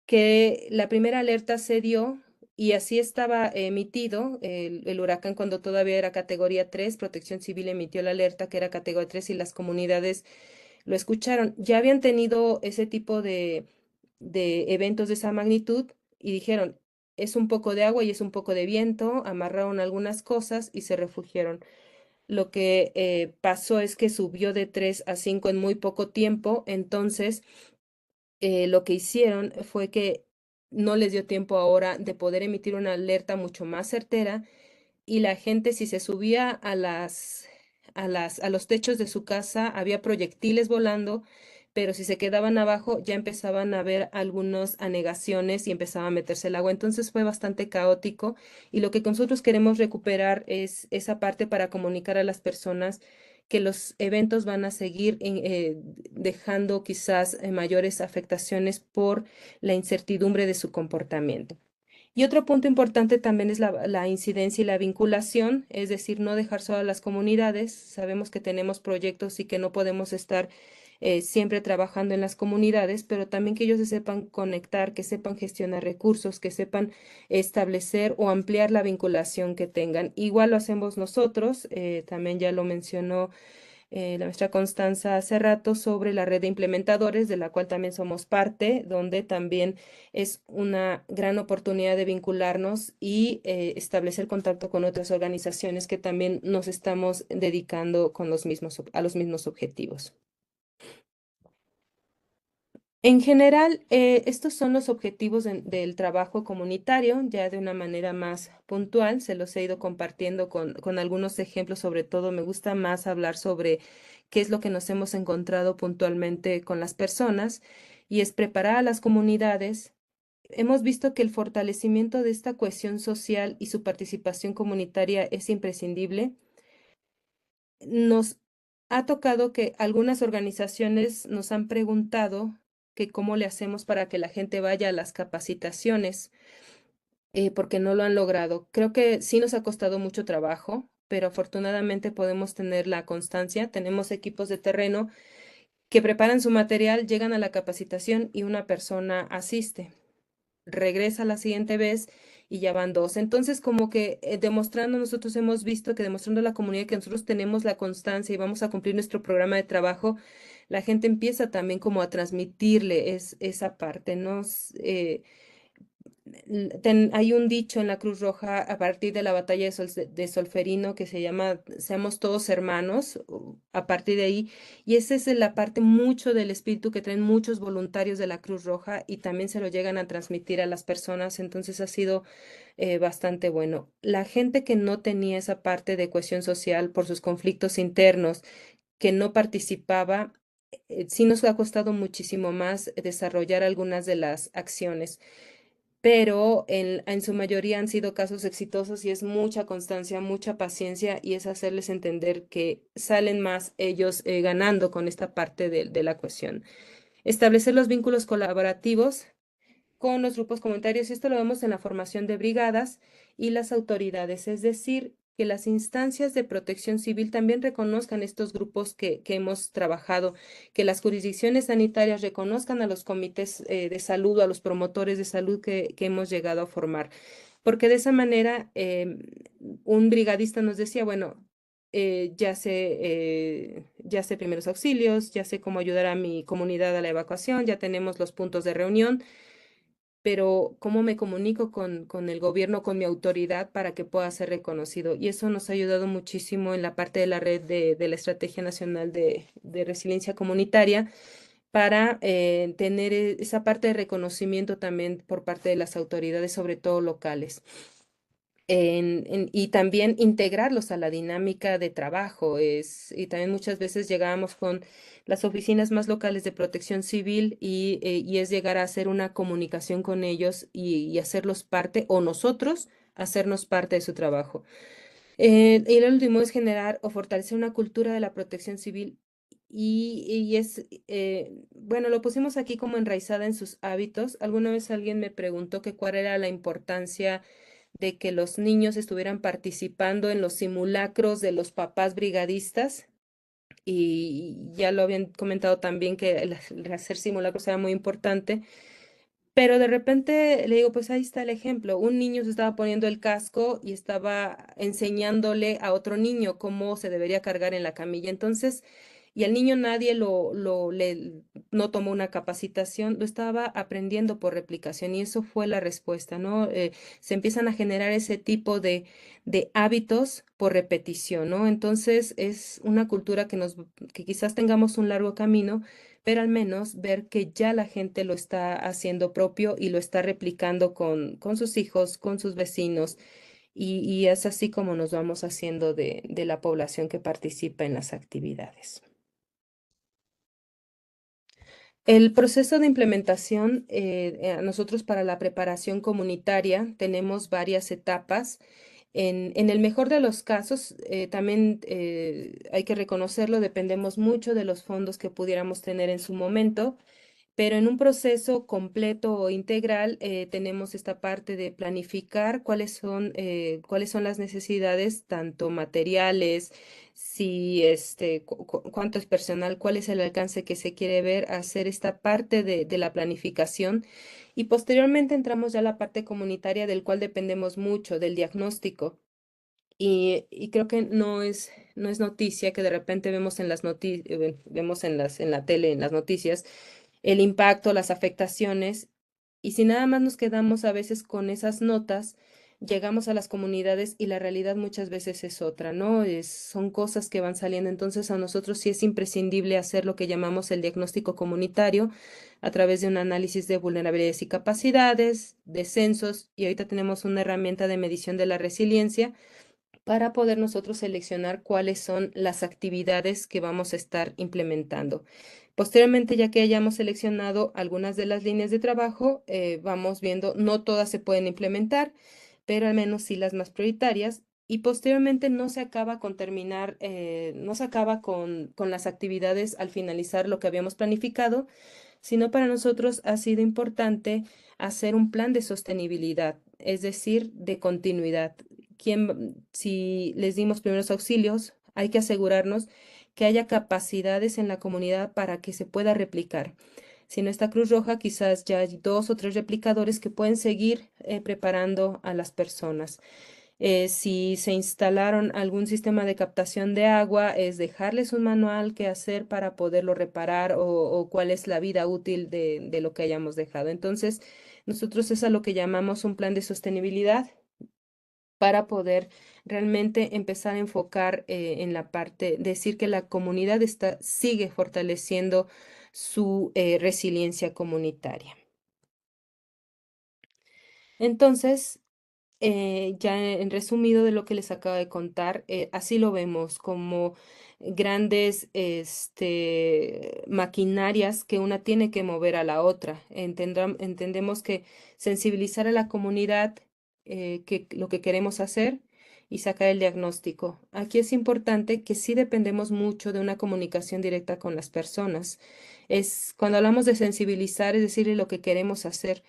Speaker 1: que la primera alerta se dio y así estaba emitido el huracán cuando todavía era categoría 3. Protección Civil emitió la alerta que era categoría 3 y las comunidades lo escucharon. Ya habían tenido ese tipo de eventos de esa magnitud y dijeron, es un poco de agua y es un poco de viento, amarraron algunas cosas y se refugiaron. Lo que pasó es que subió de 3 a 5 en muy poco tiempo, entonces lo que hicieron fue que no les dio tiempo ahora de poder emitir una alerta mucho más certera y la gente si se subía a los techos de su casa había proyectiles volando, pero si se quedaban abajo ya empezaban a ver algunas anegaciones y empezaba a meterse el agua. Entonces fue bastante caótico y lo que nosotros queremos recuperar es esa parte para comunicar a las personas que los eventos van a seguir dejando quizás mayores afectaciones por la incertidumbre de su comportamiento. Y otro punto importante también es la incidencia y la vinculación, es decir, no dejar solo a las comunidades. Sabemos que tenemos proyectos y que no podemos estar siempre trabajando en las comunidades, pero también que ellos se sepan conectar, que sepan gestionar recursos, que sepan establecer o ampliar la vinculación que tengan. Igual lo hacemos nosotros, también ya lo mencionó la maestra Constanza hace rato sobre la red de implementadores, de la cual también somos parte, donde también es una gran oportunidad de vincularnos y establecer contacto con otras organizaciones que también nos estamos dedicando a los mismos objetivos. En general, estos son los objetivos del trabajo comunitario, ya de una manera más puntual, se los he ido compartiendo con algunos ejemplos. Sobre todo me gusta más hablar sobre qué es lo que nos hemos encontrado puntualmente con las personas y es preparar a las comunidades. Hemos visto que el fortalecimiento de esta cohesión social y su participación comunitaria es imprescindible. Nos ha tocado que algunas organizaciones nos han preguntado que cómo le hacemos para que la gente vaya a las capacitaciones, porque no lo han logrado. Creo que sí nos ha costado mucho trabajo, pero afortunadamente podemos tener la constancia. Tenemos equipos de terreno que preparan su material, llegan a la capacitación y una persona asiste, regresa la siguiente vez y ya van dos. Entonces, como que demostrando, nosotros hemos visto que demostrando a la comunidad que nosotros tenemos la constancia y vamos a cumplir nuestro programa de trabajo, la gente empieza también como a transmitirle esa parte, ¿no? Hay un dicho en la Cruz Roja a partir de la batalla de Solferino que se llama Seamos todos hermanos, a partir de ahí, y esa es la parte mucho del espíritu que traen muchos voluntarios de la Cruz Roja y también se lo llegan a transmitir a las personas, entonces ha sido bastante bueno. La gente que no tenía esa parte de cohesión social por sus conflictos internos, que no participaba, sí nos ha costado muchísimo más desarrollar algunas de las acciones, pero en su mayoría han sido casos exitosos y es mucha constancia, mucha paciencia y es hacerles entender que salen más ellos ganando con esta parte de la cuestión. Establecer los vínculos colaborativos con los grupos comunitarios, y esto lo vemos en la formación de brigadas y las autoridades, es decir, que las instancias de protección civil también reconozcan estos grupos que hemos trabajado, que las jurisdicciones sanitarias reconozcan a los comités de salud o a los promotores de salud que hemos llegado a formar, porque de esa manera un brigadista nos decía, bueno, ya sé primeros auxilios, ya sé cómo ayudar a mi comunidad a la evacuación, ya tenemos los puntos de reunión, pero cómo me comunico con el gobierno, con mi autoridad para que pueda ser reconocido. Y eso nos ha ayudado muchísimo en la parte de la red de la Estrategia Nacional de Resiliencia Comunitaria para tener esa parte de reconocimiento también por parte de las autoridades, sobre todo locales y también integrarlos a la dinámica de trabajo. Y también muchas veces llegábamos con las oficinas más locales de protección civil y es llegar a hacer una comunicación con ellos y hacerlos parte o nosotros hacernos parte de su trabajo. Y el último es generar o fortalecer una cultura de la protección civil. Bueno, lo pusimos aquí como enraizada en sus hábitos. Alguna vez alguien me preguntó que cuál era la importancia de que los niños estuvieran participando en los simulacros de los papás brigadistas. Y ya lo habían comentado también que el hacer simulacros era muy importante. Pero de repente le digo, pues ahí está el ejemplo. Un niño se estaba poniendo el casco y estaba enseñándole a otro niño cómo se debería cargar en la camilla. Entonces, y al niño nadie no tomó una capacitación, lo estaba aprendiendo por replicación y eso fue la respuesta, ¿no? Se empiezan a generar ese tipo de hábitos por repetición, ¿no? Entonces, es una cultura que quizás tengamos un largo camino, pero al menos ver que ya la gente lo está haciendo propio y lo está replicando con sus hijos, con sus vecinos, y es así como nos vamos haciendo de la población que participa en las actividades. El proceso de implementación, nosotros para la preparación comunitaria tenemos varias etapas. En el mejor de los casos, también hay que reconocerlo, dependemos mucho de los fondos que pudiéramos tener en su momento. Pero en un proceso completo o integral tenemos esta parte de planificar cuáles son las necesidades, tanto materiales, si cuánto es personal, cuál es el alcance que se quiere ver, hacer esta parte de la planificación. Y posteriormente entramos ya a la parte comunitaria del cual dependemos mucho, del diagnóstico. Y creo que no es noticia que de repente vemos vemos en la tele, en las noticias, el impacto, las afectaciones, y si nada más nos quedamos a veces con esas notas, llegamos a las comunidades y la realidad muchas veces es otra, ¿no? Son cosas que van saliendo, entonces a nosotros sí es imprescindible hacer lo que llamamos el diagnóstico comunitario a través de un análisis de vulnerabilidades y capacidades, de censos, y ahorita tenemos una herramienta de medición de la resiliencia para poder nosotros seleccionar cuáles son las actividades que vamos a estar implementando. Posteriormente, ya que hayamos seleccionado algunas de las líneas de trabajo, vamos viendo, no todas se pueden implementar, pero al menos sí las más prioritarias. Y posteriormente no se acaba con terminar, no se acaba con las actividades al finalizar lo que habíamos planificado, sino para nosotros ha sido importante hacer un plan de sostenibilidad, es decir, de continuidad. Si les dimos primeros auxilios, hay que asegurarnos que haya capacidades en la comunidad para que se pueda replicar. Si no está Cruz Roja, quizás ya hay dos o tres replicadores que pueden seguir preparando a las personas. Si se instalaron algún sistema de captación de agua, es dejarles un manual que hacer para poderlo reparar o cuál es la vida útil de lo que hayamos dejado. Entonces, Nosotros es a lo que llamamos un plan de sostenibilidad para poder realmente empezar a enfocar en la parte, decir que la comunidad sigue fortaleciendo su resiliencia comunitaria. Entonces, ya en resumido de lo que les acabo de contar, así lo vemos como grandes maquinarias que una tiene que mover a la otra. Entendemos que sensibilizar a la comunidad, que lo que queremos hacer y sacar el diagnóstico. Aquí es importante que sí dependemos mucho de una comunicación directa con las personas. Es cuando hablamos de sensibilizar, es decirle lo que queremos hacer,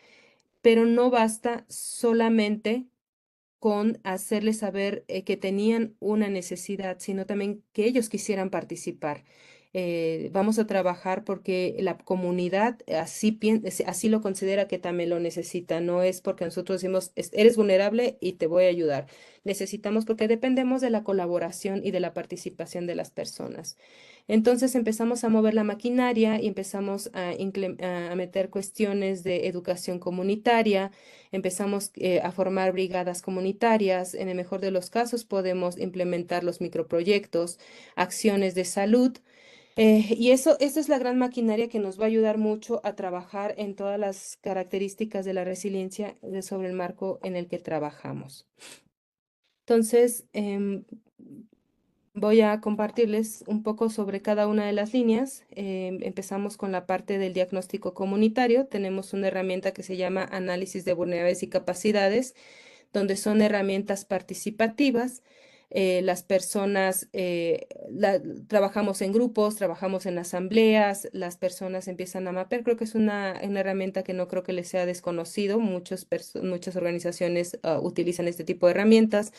Speaker 1: pero no basta solamente con hacerles saber que tenían una necesidad, sino también que ellos quisieran participar. Vamos a trabajar porque la comunidad así lo considera que también lo necesita. No es porque nosotros decimos, Eres vulnerable y te voy a ayudar". Necesitamos porque dependemos de la colaboración y de la participación de las personas. Entonces empezamos a mover la maquinaria y empezamos a meter cuestiones de educación comunitaria. Empezamos a formar brigadas comunitarias. En el mejor de los casos podemos implementar los microproyectos, acciones de salud. Y esa es la gran maquinaria que nos va a ayudar mucho a trabajar en todas las características de la resiliencia sobre el marco en el que trabajamos. Entonces, voy a compartirles un poco sobre cada una de las líneas. Empezamos con la parte del diagnóstico comunitario. Tenemos una herramienta que se llama análisis de vulnerabilidades y capacidades, donde son herramientas participativas. Las personas trabajamos en grupos, trabajamos en asambleas, las personas empiezan a mapear. Creo que es una herramienta que no creo que les sea desconocido. Muchas organizaciones utilizan este tipo de herramientas,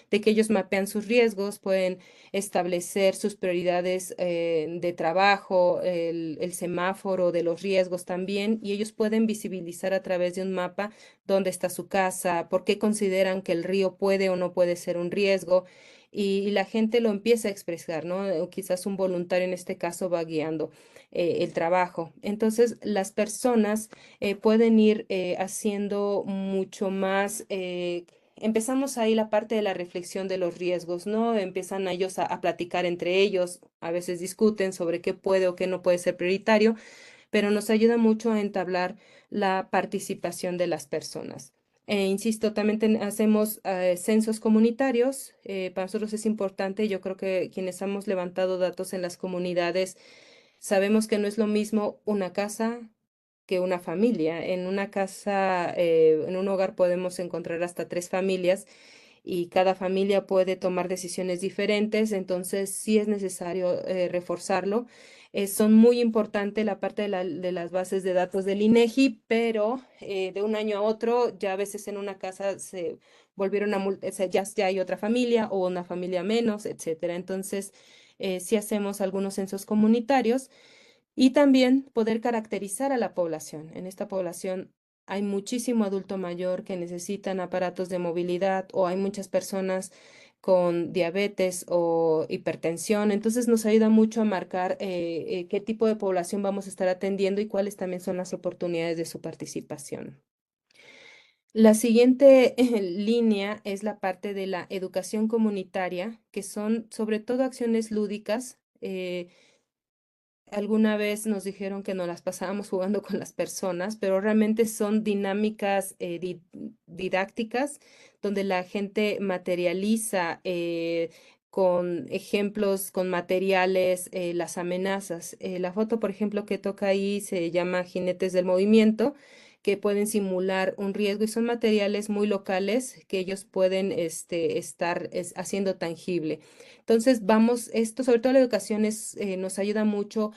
Speaker 1: de que ellos mapean sus riesgos, pueden establecer sus prioridades de trabajo, el semáforo de los riesgos también, y ellos pueden visibilizar a través de un mapa dónde está su casa, por qué consideran que el río puede o no puede ser un riesgo. Y la gente lo empieza a expresar, ¿no? O quizás un voluntario en este caso va guiando el trabajo. Entonces, las personas pueden ir haciendo mucho más. Empezamos ahí la parte de la reflexión de los riesgos, ¿no? Empiezan ellos a platicar entre ellos, a veces discuten sobre qué puede o qué no puede ser prioritario, pero nos ayuda mucho a entablar la participación de las personas. Insisto, también hacemos censos comunitarios. Para nosotros es importante, yo creo que quienes hemos levantado datos en las comunidades sabemos que no es lo mismo una casa que una familia. En una casa, en un hogar podemos encontrar hasta 3 familias y cada familia puede tomar decisiones diferentes, entonces sí es necesario reforzarlo. Son muy importante la parte de las bases de datos del INEGI, pero de un año a otro ya a veces en una casa se volvieron ya hay otra familia o una familia menos, etcétera. Entonces, sí hacemos algunos censos comunitarios y también poder caracterizar a la población. En esta población hay muchísimo adulto mayor que necesitan aparatos de movilidad o hay muchas personas con diabetes o hipertensión. Entonces nos ayuda mucho a marcar qué tipo de población vamos a estar atendiendo y cuáles también son las oportunidades de su participación. La siguiente línea es la parte de la educación comunitaria, que son sobre todo acciones lúdicas. Alguna vez nos dijeron que nos las pasábamos jugando con las personas, pero realmente son dinámicas didácticas donde la gente materializa con ejemplos, con materiales, las amenazas. La foto, por ejemplo, que toca ahí se llama Jinetes del Movimiento, que pueden simular un riesgo y son materiales muy locales que ellos pueden estar haciendo tangible. Entonces, esto sobre todo la educación nos ayuda mucho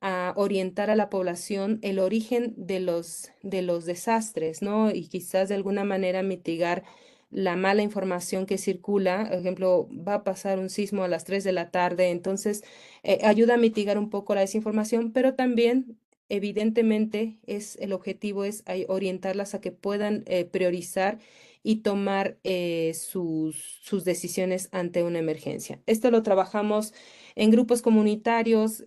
Speaker 1: a orientar a la población el origen de los desastres, ¿no? Y quizás de alguna manera mitigar la mala información que circula. Por ejemplo, va a pasar un sismo a las 3 de la tarde, entonces ayuda a mitigar un poco la desinformación, pero también, evidentemente, el objetivo es orientarlas a que puedan priorizar y tomar sus decisiones ante una emergencia. Esto lo trabajamos en grupos comunitarios,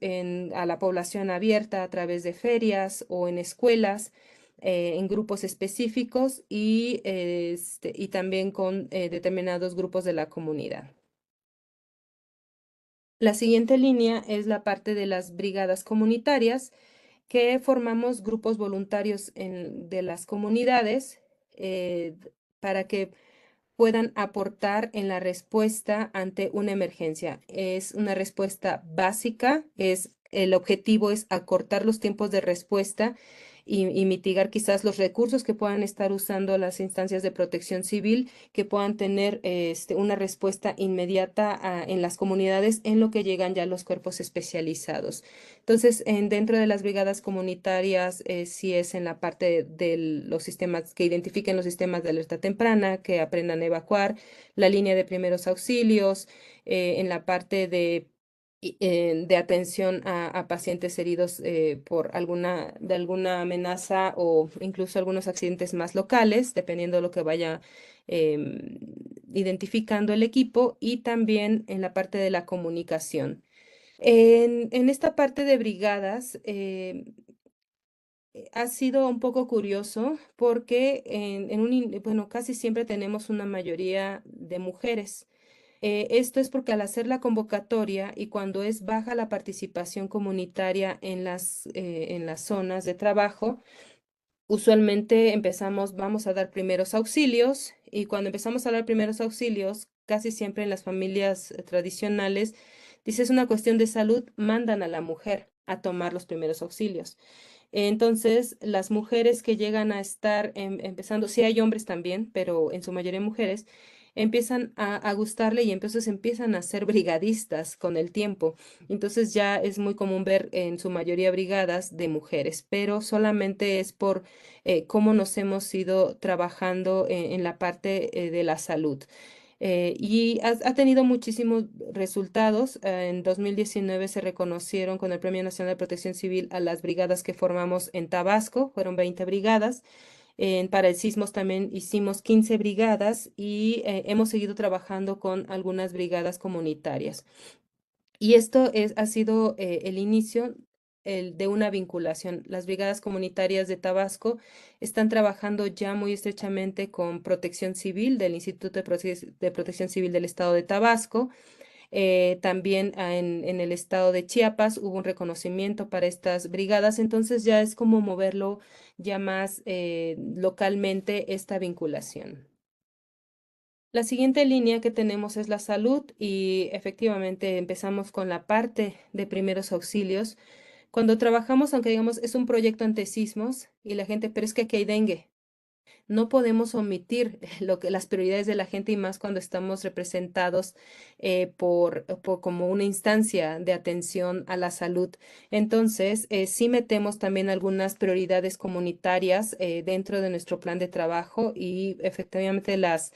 Speaker 1: a la población abierta a través de ferias o en escuelas. en grupos específicos y también con determinados grupos de la comunidad. La siguiente línea es la parte de las brigadas comunitarias, que formamos grupos voluntarios de las comunidades para que puedan aportar en la respuesta ante una emergencia. Es una respuesta básica, el objetivo es acortar los tiempos de respuesta y mitigar quizás los recursos que puedan estar usando las instancias de protección civil, que puedan tener una respuesta inmediata en las comunidades en lo que llegan ya los cuerpos especializados. Entonces, dentro de las brigadas comunitarias, sí es en la parte de los sistemas, que identifiquen los sistemas de alerta temprana, que aprendan a evacuar, la línea de primeros auxilios, en la parte de atención a pacientes heridos de alguna amenaza o incluso algunos accidentes más locales, dependiendo de lo que vaya identificando el equipo, y también en la parte de la comunicación. En esta parte de brigadas, ha sido un poco curioso porque bueno, casi siempre tenemos una mayoría de mujeres. Esto es porque al hacer la convocatoria y cuando es baja la participación comunitaria en las zonas de trabajo, usualmente vamos a dar primeros auxilios, y cuando empezamos a dar primeros auxilios, casi siempre en las familias tradicionales, dice es una cuestión de salud, mandan a la mujer a tomar los primeros auxilios. Entonces, las mujeres que llegan a estar empezando, sí hay hombres también, pero en su mayoría mujeres, empiezan a gustarle y entonces empiezan a ser brigadistas con el tiempo. Entonces ya es muy común ver en su mayoría brigadas de mujeres, pero solamente es por cómo nos hemos ido trabajando en la parte de la salud. Y ha tenido muchísimos resultados. En 2019 se reconocieron con el Premio Nacional de Protección Civil a las brigadas que formamos en Tabasco, fueron 20 brigadas. Para el sismos también hicimos 15 brigadas y hemos seguido trabajando con algunas brigadas comunitarias. Y ha sido el inicio de una vinculación. Las brigadas comunitarias de Tabasco están trabajando ya muy estrechamente con Protección Civil del Instituto de Protección Civil del Estado de Tabasco. También en el estado de Chiapas hubo un reconocimiento para estas brigadas, entonces ya es como moverlo ya más localmente esta vinculación. La siguiente línea que tenemos es la salud, y efectivamente empezamos con la parte de primeros auxilios. Cuando trabajamos, aunque digamos es un proyecto antisismos y la gente, pero es que aquí hay dengue. No podemos omitir las prioridades de la gente, y más cuando estamos representados por como una instancia de atención a la salud. Entonces, sí metemos también algunas prioridades comunitarias dentro de nuestro plan de trabajo, y efectivamente las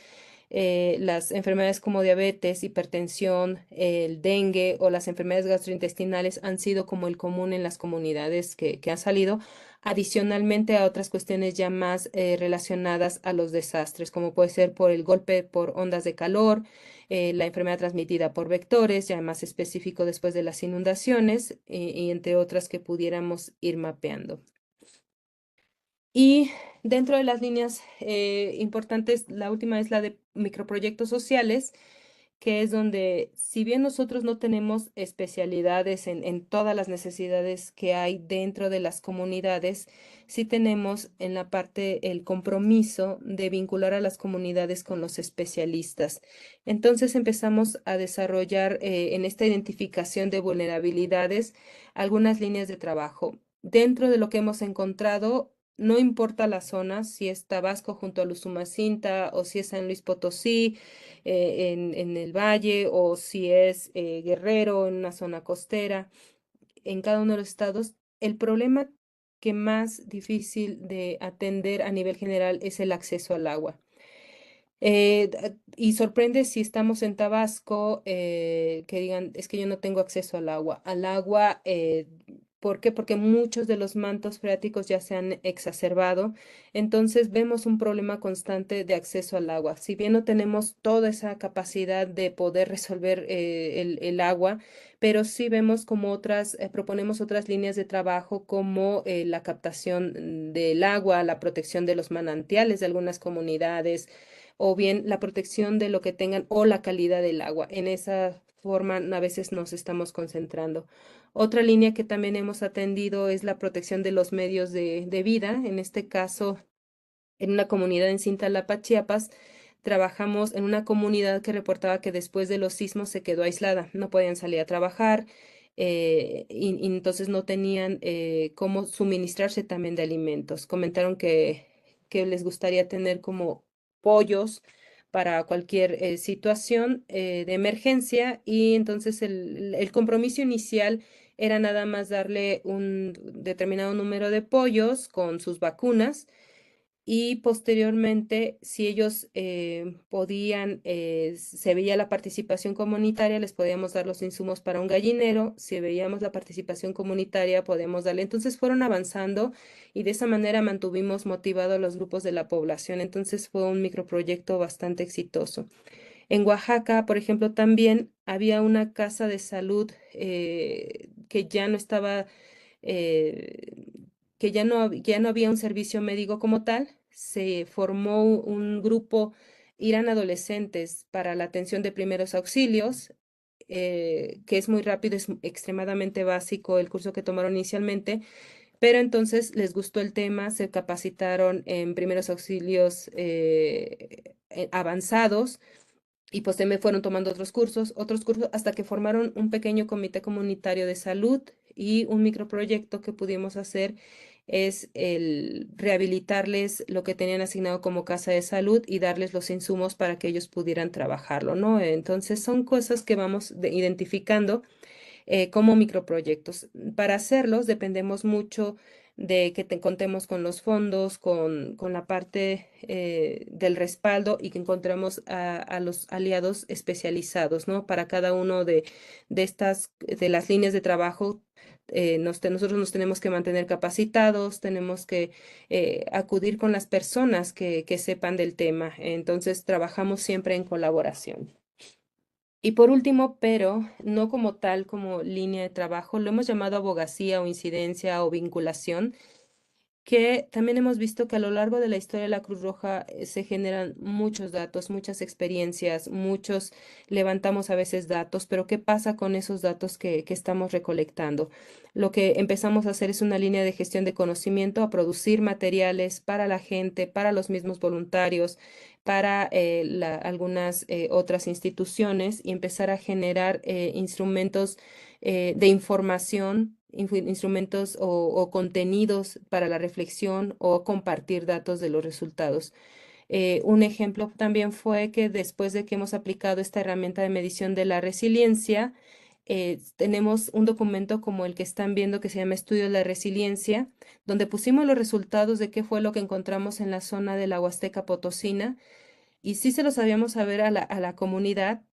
Speaker 1: enfermedades como diabetes, hipertensión, el dengue o las enfermedades gastrointestinales han sido como el común en las comunidades que han salido, adicionalmente a otras cuestiones ya más relacionadas a los desastres, como puede ser por el golpe por ondas de calor, la enfermedad transmitida por vectores, ya más específico después de las inundaciones, y entre otras que pudiéramos ir mapeando. Y dentro de las líneas importantes, la última es la de microproyectos sociales, que es donde, si bien nosotros no tenemos especialidades en todas las necesidades que hay dentro de las comunidades, sí tenemos en la parte el compromiso de vincular a las comunidades con los especialistas. Entonces empezamos a desarrollar en esta identificación de vulnerabilidades algunas líneas de trabajo. Dentro de lo que hemos encontrado, no importa la zona, si es Tabasco junto a Usumacinta o si es San Luis Potosí, en el valle, o si es Guerrero en una zona costera, en cada uno de los estados, el problema que más difícil de atender a nivel general es el acceso al agua. Y sorprende si estamos en Tabasco, que digan, es que yo no tengo acceso al agua. Al agua ¿Por qué? Porque muchos de los mantos freáticos ya se han exacerbado, entonces vemos un problema constante de acceso al agua. Si bien no tenemos toda esa capacidad de poder resolver el agua, pero sí vemos como proponemos otras líneas de trabajo como la captación del agua, la protección de los manantiales de algunas comunidades, o bien la protección de lo que tengan o la calidad del agua. En esa forma a veces nos estamos concentrando. Otra línea que también hemos atendido es la protección de los medios de vida. En este caso, en una comunidad en Cintalapa, Chiapas, trabajamos en una comunidad que reportaba que después de los sismos se quedó aislada, no podían salir a trabajar, y entonces no tenían cómo suministrarse también de alimentos. Comentaron que les gustaría tener como pollos para cualquier situación de emergencia, y entonces el compromiso inicial era nada más darle un determinado número de pollos con sus vacunas, y posteriormente, si ellos podían, se veía la participación comunitaria, les podíamos dar los insumos para un gallinero. Si veíamos la participación comunitaria, podíamos darle. Entonces fueron avanzando y de esa manera mantuvimos motivados a los grupos de la población. Entonces fue un microproyecto bastante exitoso. En Oaxaca, por ejemplo, también había una casa de salud que ya no estaba, eh, que ya no había un servicio médico como tal. Se formó un grupo, eran adolescentes para la atención de primeros auxilios, que es muy rápido, es extremadamente básico el curso que tomaron inicialmente, pero entonces les gustó el tema, se capacitaron en primeros auxilios avanzados, y pues me fueron tomando otros cursos, hasta que formaron un pequeño comité comunitario de salud, y un microproyecto que pudimos hacer es el rehabilitarles lo que tenían asignado como casa de salud y darles los insumos para que ellos pudieran trabajarlo, ¿no? Entonces son cosas que vamos identificando como microproyectos. Para hacerlos dependemos mucho de que contemos con los fondos, con la parte del respaldo, y que encontremos a los aliados especializados, ¿no? Para cada uno de las líneas de trabajo. Nosotros nos tenemos que mantener capacitados, tenemos que acudir con las personas que sepan del tema. Entonces, trabajamos siempre en colaboración. Y por último, pero no como tal, como línea de trabajo, lo hemos llamado abogacía o incidencia o vinculación, que también hemos visto que a lo largo de la historia de la Cruz Roja se generan muchos datos, muchas experiencias, levantamos a veces datos, pero ¿qué pasa con esos datos que estamos recolectando? Lo que empezamos a hacer es una línea de gestión de conocimiento, a producir materiales para la gente, para los mismos voluntarios, para algunas otras instituciones, y empezar a generar instrumentos de información, instrumentos o contenidos para la reflexión, o compartir datos de los resultados. Un ejemplo también fue que después de que hemos aplicado esta herramienta de medición de la resiliencia, tenemos un documento como el que están viendo, que se llama Estudio de la Resiliencia, donde pusimos los resultados de qué fue lo que encontramos en la zona de la Huasteca Potosina, y sí se los sabíamos saber a la comunidad,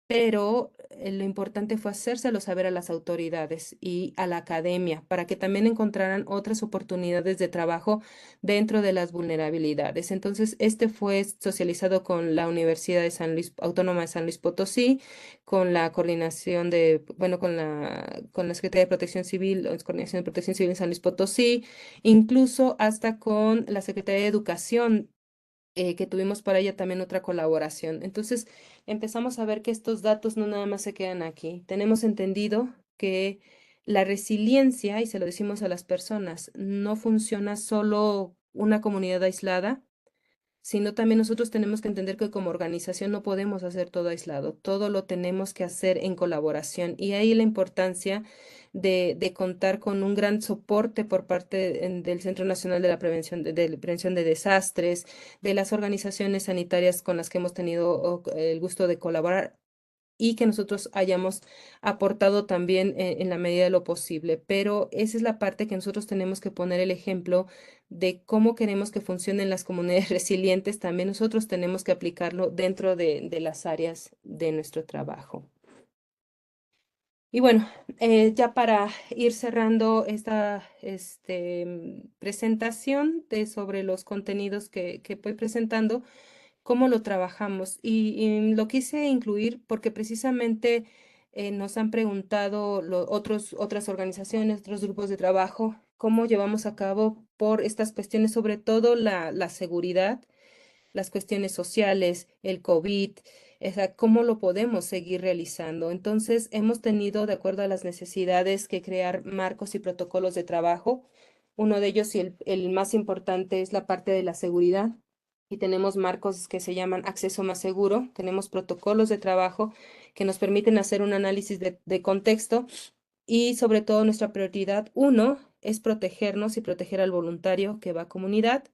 Speaker 1: pero lo importante fue hacérselo saber a las autoridades y a la academia, para que también encontraran otras oportunidades de trabajo dentro de las vulnerabilidades. Entonces, este fue socializado con la Universidad de San Luis, Autónoma de San Luis Potosí, con la coordinación bueno, con la Secretaría de Protección Civil, o Coordinación de Protección Civil en San Luis Potosí, incluso hasta con la Secretaría de Educación, que tuvimos para ella también otra colaboración. Entonces, empezamos a ver que estos datos no nada más se quedan aquí. Tenemos entendido que la resiliencia, y se lo decimos a las personas, no funciona solo una comunidad aislada, sino también nosotros tenemos que entender que como organización no podemos hacer todo aislado, todo lo tenemos que hacer en colaboración, y ahí la importancia de contar con un gran soporte por parte del Centro Nacional de la Prevención de Desastres, de las organizaciones sanitarias con las que hemos tenido el gusto de colaborar, y que nosotros hayamos aportado también en la medida de lo posible. Pero esa es la parte que nosotros tenemos que poner el ejemplo de cómo queremos que funcionen las comunidades resilientes. También nosotros tenemos que aplicarlo dentro de las áreas de nuestro trabajo. Y bueno, ya para ir cerrando esta presentación sobre los contenidos que voy presentando, cómo lo trabajamos. Y lo quise incluir porque precisamente nos han preguntado otras organizaciones, otros grupos de trabajo, cómo llevamos a cabo por estas cuestiones, sobre todo la seguridad, las cuestiones sociales, el COVID, o sea, cómo lo podemos seguir realizando. Entonces, hemos tenido, de acuerdo a las necesidades, que crear marcos y protocolos de trabajo. Uno de ellos y el más importante es la parte de la seguridad. Y tenemos marcos que se llaman acceso más seguro. Tenemos protocolos de trabajo que nos permiten hacer un análisis de contexto y sobre todo nuestra prioridad, uno, es protegernos y proteger al voluntario que va a comunidad.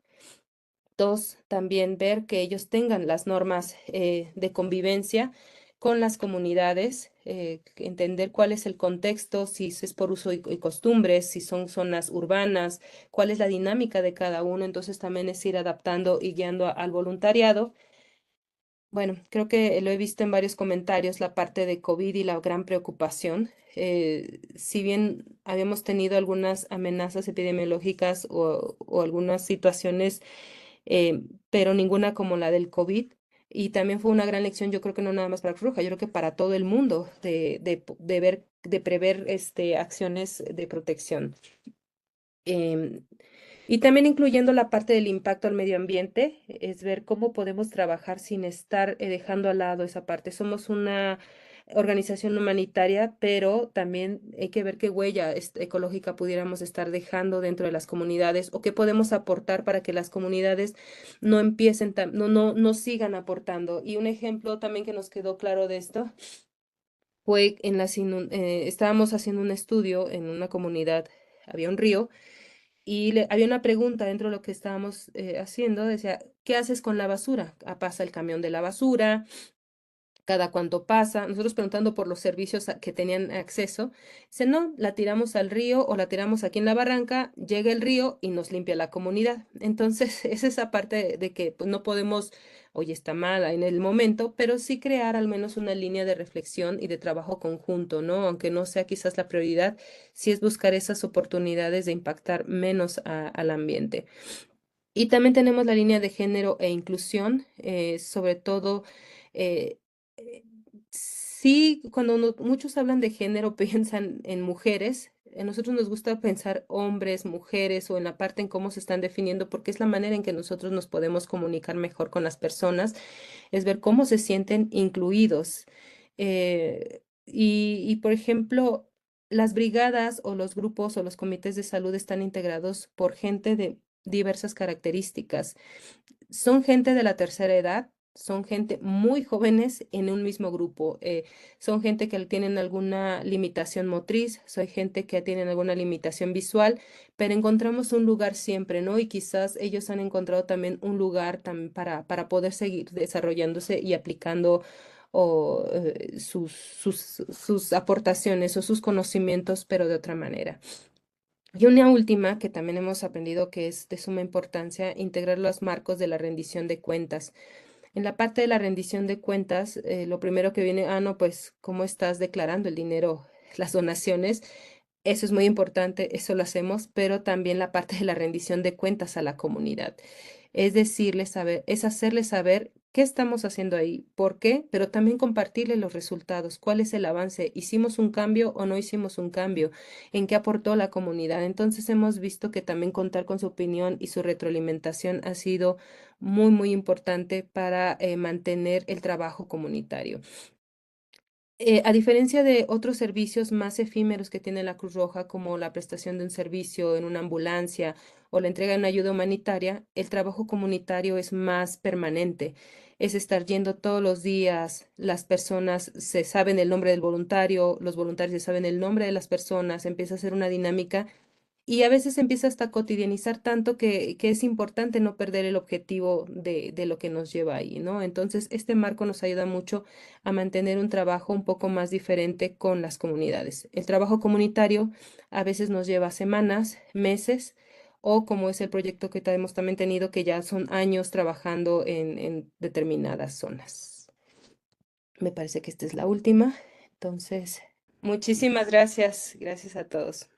Speaker 1: Dos, también ver que ellos tengan las normas de convivencia con las comunidades, entender cuál es el contexto, si es por uso y costumbres, si son zonas urbanas, cuál es la dinámica de cada uno. Entonces también es ir adaptando y guiando al voluntariado. Bueno, creo que lo he visto en varios comentarios, la parte de COVID y la gran preocupación. Si bien habíamos tenido algunas amenazas epidemiológicas o algunas situaciones, pero ninguna como la del COVID. Y también fue una gran lección, yo creo que no nada más para Cruz Roja, yo creo que para todo el mundo, de ver, de prever acciones de protección. Em, y también incluyendo la parte del impacto al medio ambiente, es ver cómo podemos trabajar sin estar dejando al lado esa parte. Somos una organización humanitaria, pero también hay que ver qué huella ecológica pudiéramos estar dejando dentro de las comunidades o qué podemos aportar para que las comunidades no empiecen, no sigan aportando. Y un ejemplo también que nos quedó claro de esto fue estábamos haciendo un estudio en una comunidad, había un río y había una pregunta dentro de lo que estábamos haciendo, decía, ¿qué haces con la basura? Ah, pasa el camión de la basura, cada cuánto pasa. Nosotros preguntando por los servicios que tenían acceso, dice, no, la tiramos al río o la tiramos aquí en la barranca, llega el río y nos limpia la comunidad. Entonces, es esa parte de que pues, no podemos, oye, está mala en el momento, pero sí crear al menos una línea de reflexión y de trabajo conjunto, ¿no? Aunque no sea quizás la prioridad, sí es buscar esas oportunidades de impactar menos al ambiente. Y también tenemos la línea de género e inclusión, sobre todo, eh, eh, sí, cuando muchos hablan de género piensan en mujeres, a nosotros nos gusta pensar hombres, mujeres o en la parte en cómo se están definiendo, porque es la manera en que nosotros nos podemos comunicar mejor con las personas, es ver cómo se sienten incluidos. Por ejemplo, las brigadas o los grupos o los comités de salud están integrados por gente de diversas características. Son gente de la tercera edad, son gente muy jóvenes en un mismo grupo, son gente que tienen alguna limitación motriz, soy gente que tienen alguna limitación visual, pero encontramos un lugar siempre, ¿no? Y quizás ellos han encontrado también un lugar para poder seguir desarrollándose y aplicando sus aportaciones o sus conocimientos, pero de otra manera. Y una última que también hemos aprendido que es de suma importancia, integrar los marcos de la rendición de cuentas. En la parte de la rendición de cuentas, lo primero que viene, no, pues, ¿cómo estás declarando el dinero, las donaciones? Eso es muy importante, eso lo hacemos, pero también la parte de la rendición de cuentas a la comunidad. Es decirles saber, es hacerles saber qué estamos haciendo ahí, por qué, pero también compartirles los resultados, cuál es el avance, hicimos un cambio o no hicimos un cambio, en qué aportó la comunidad. Entonces hemos visto que también contar con su opinión y su retroalimentación ha sido muy, muy importante para mantener el trabajo comunitario. A diferencia de otros servicios más efímeros que tiene la Cruz Roja, como la prestación de un servicio en una ambulancia o la entrega de una ayuda humanitaria, el trabajo comunitario es más permanente. Es estar yendo todos los días, las personas se saben el nombre del voluntario, los voluntarios se saben el nombre de las personas, empieza a ser una dinámica y a veces empieza hasta a cotidianizar tanto que es importante no perder el objetivo de lo que nos lleva ahí, ¿no? Entonces, este marco nos ayuda mucho a mantener un trabajo un poco más diferente con las comunidades. El trabajo comunitario a veces nos lleva semanas, meses, o como es el proyecto que hemos también tenido, que ya son años trabajando en determinadas zonas. Me parece que esta es la última. Entonces, Muchísimas gracias. Gracias a todos.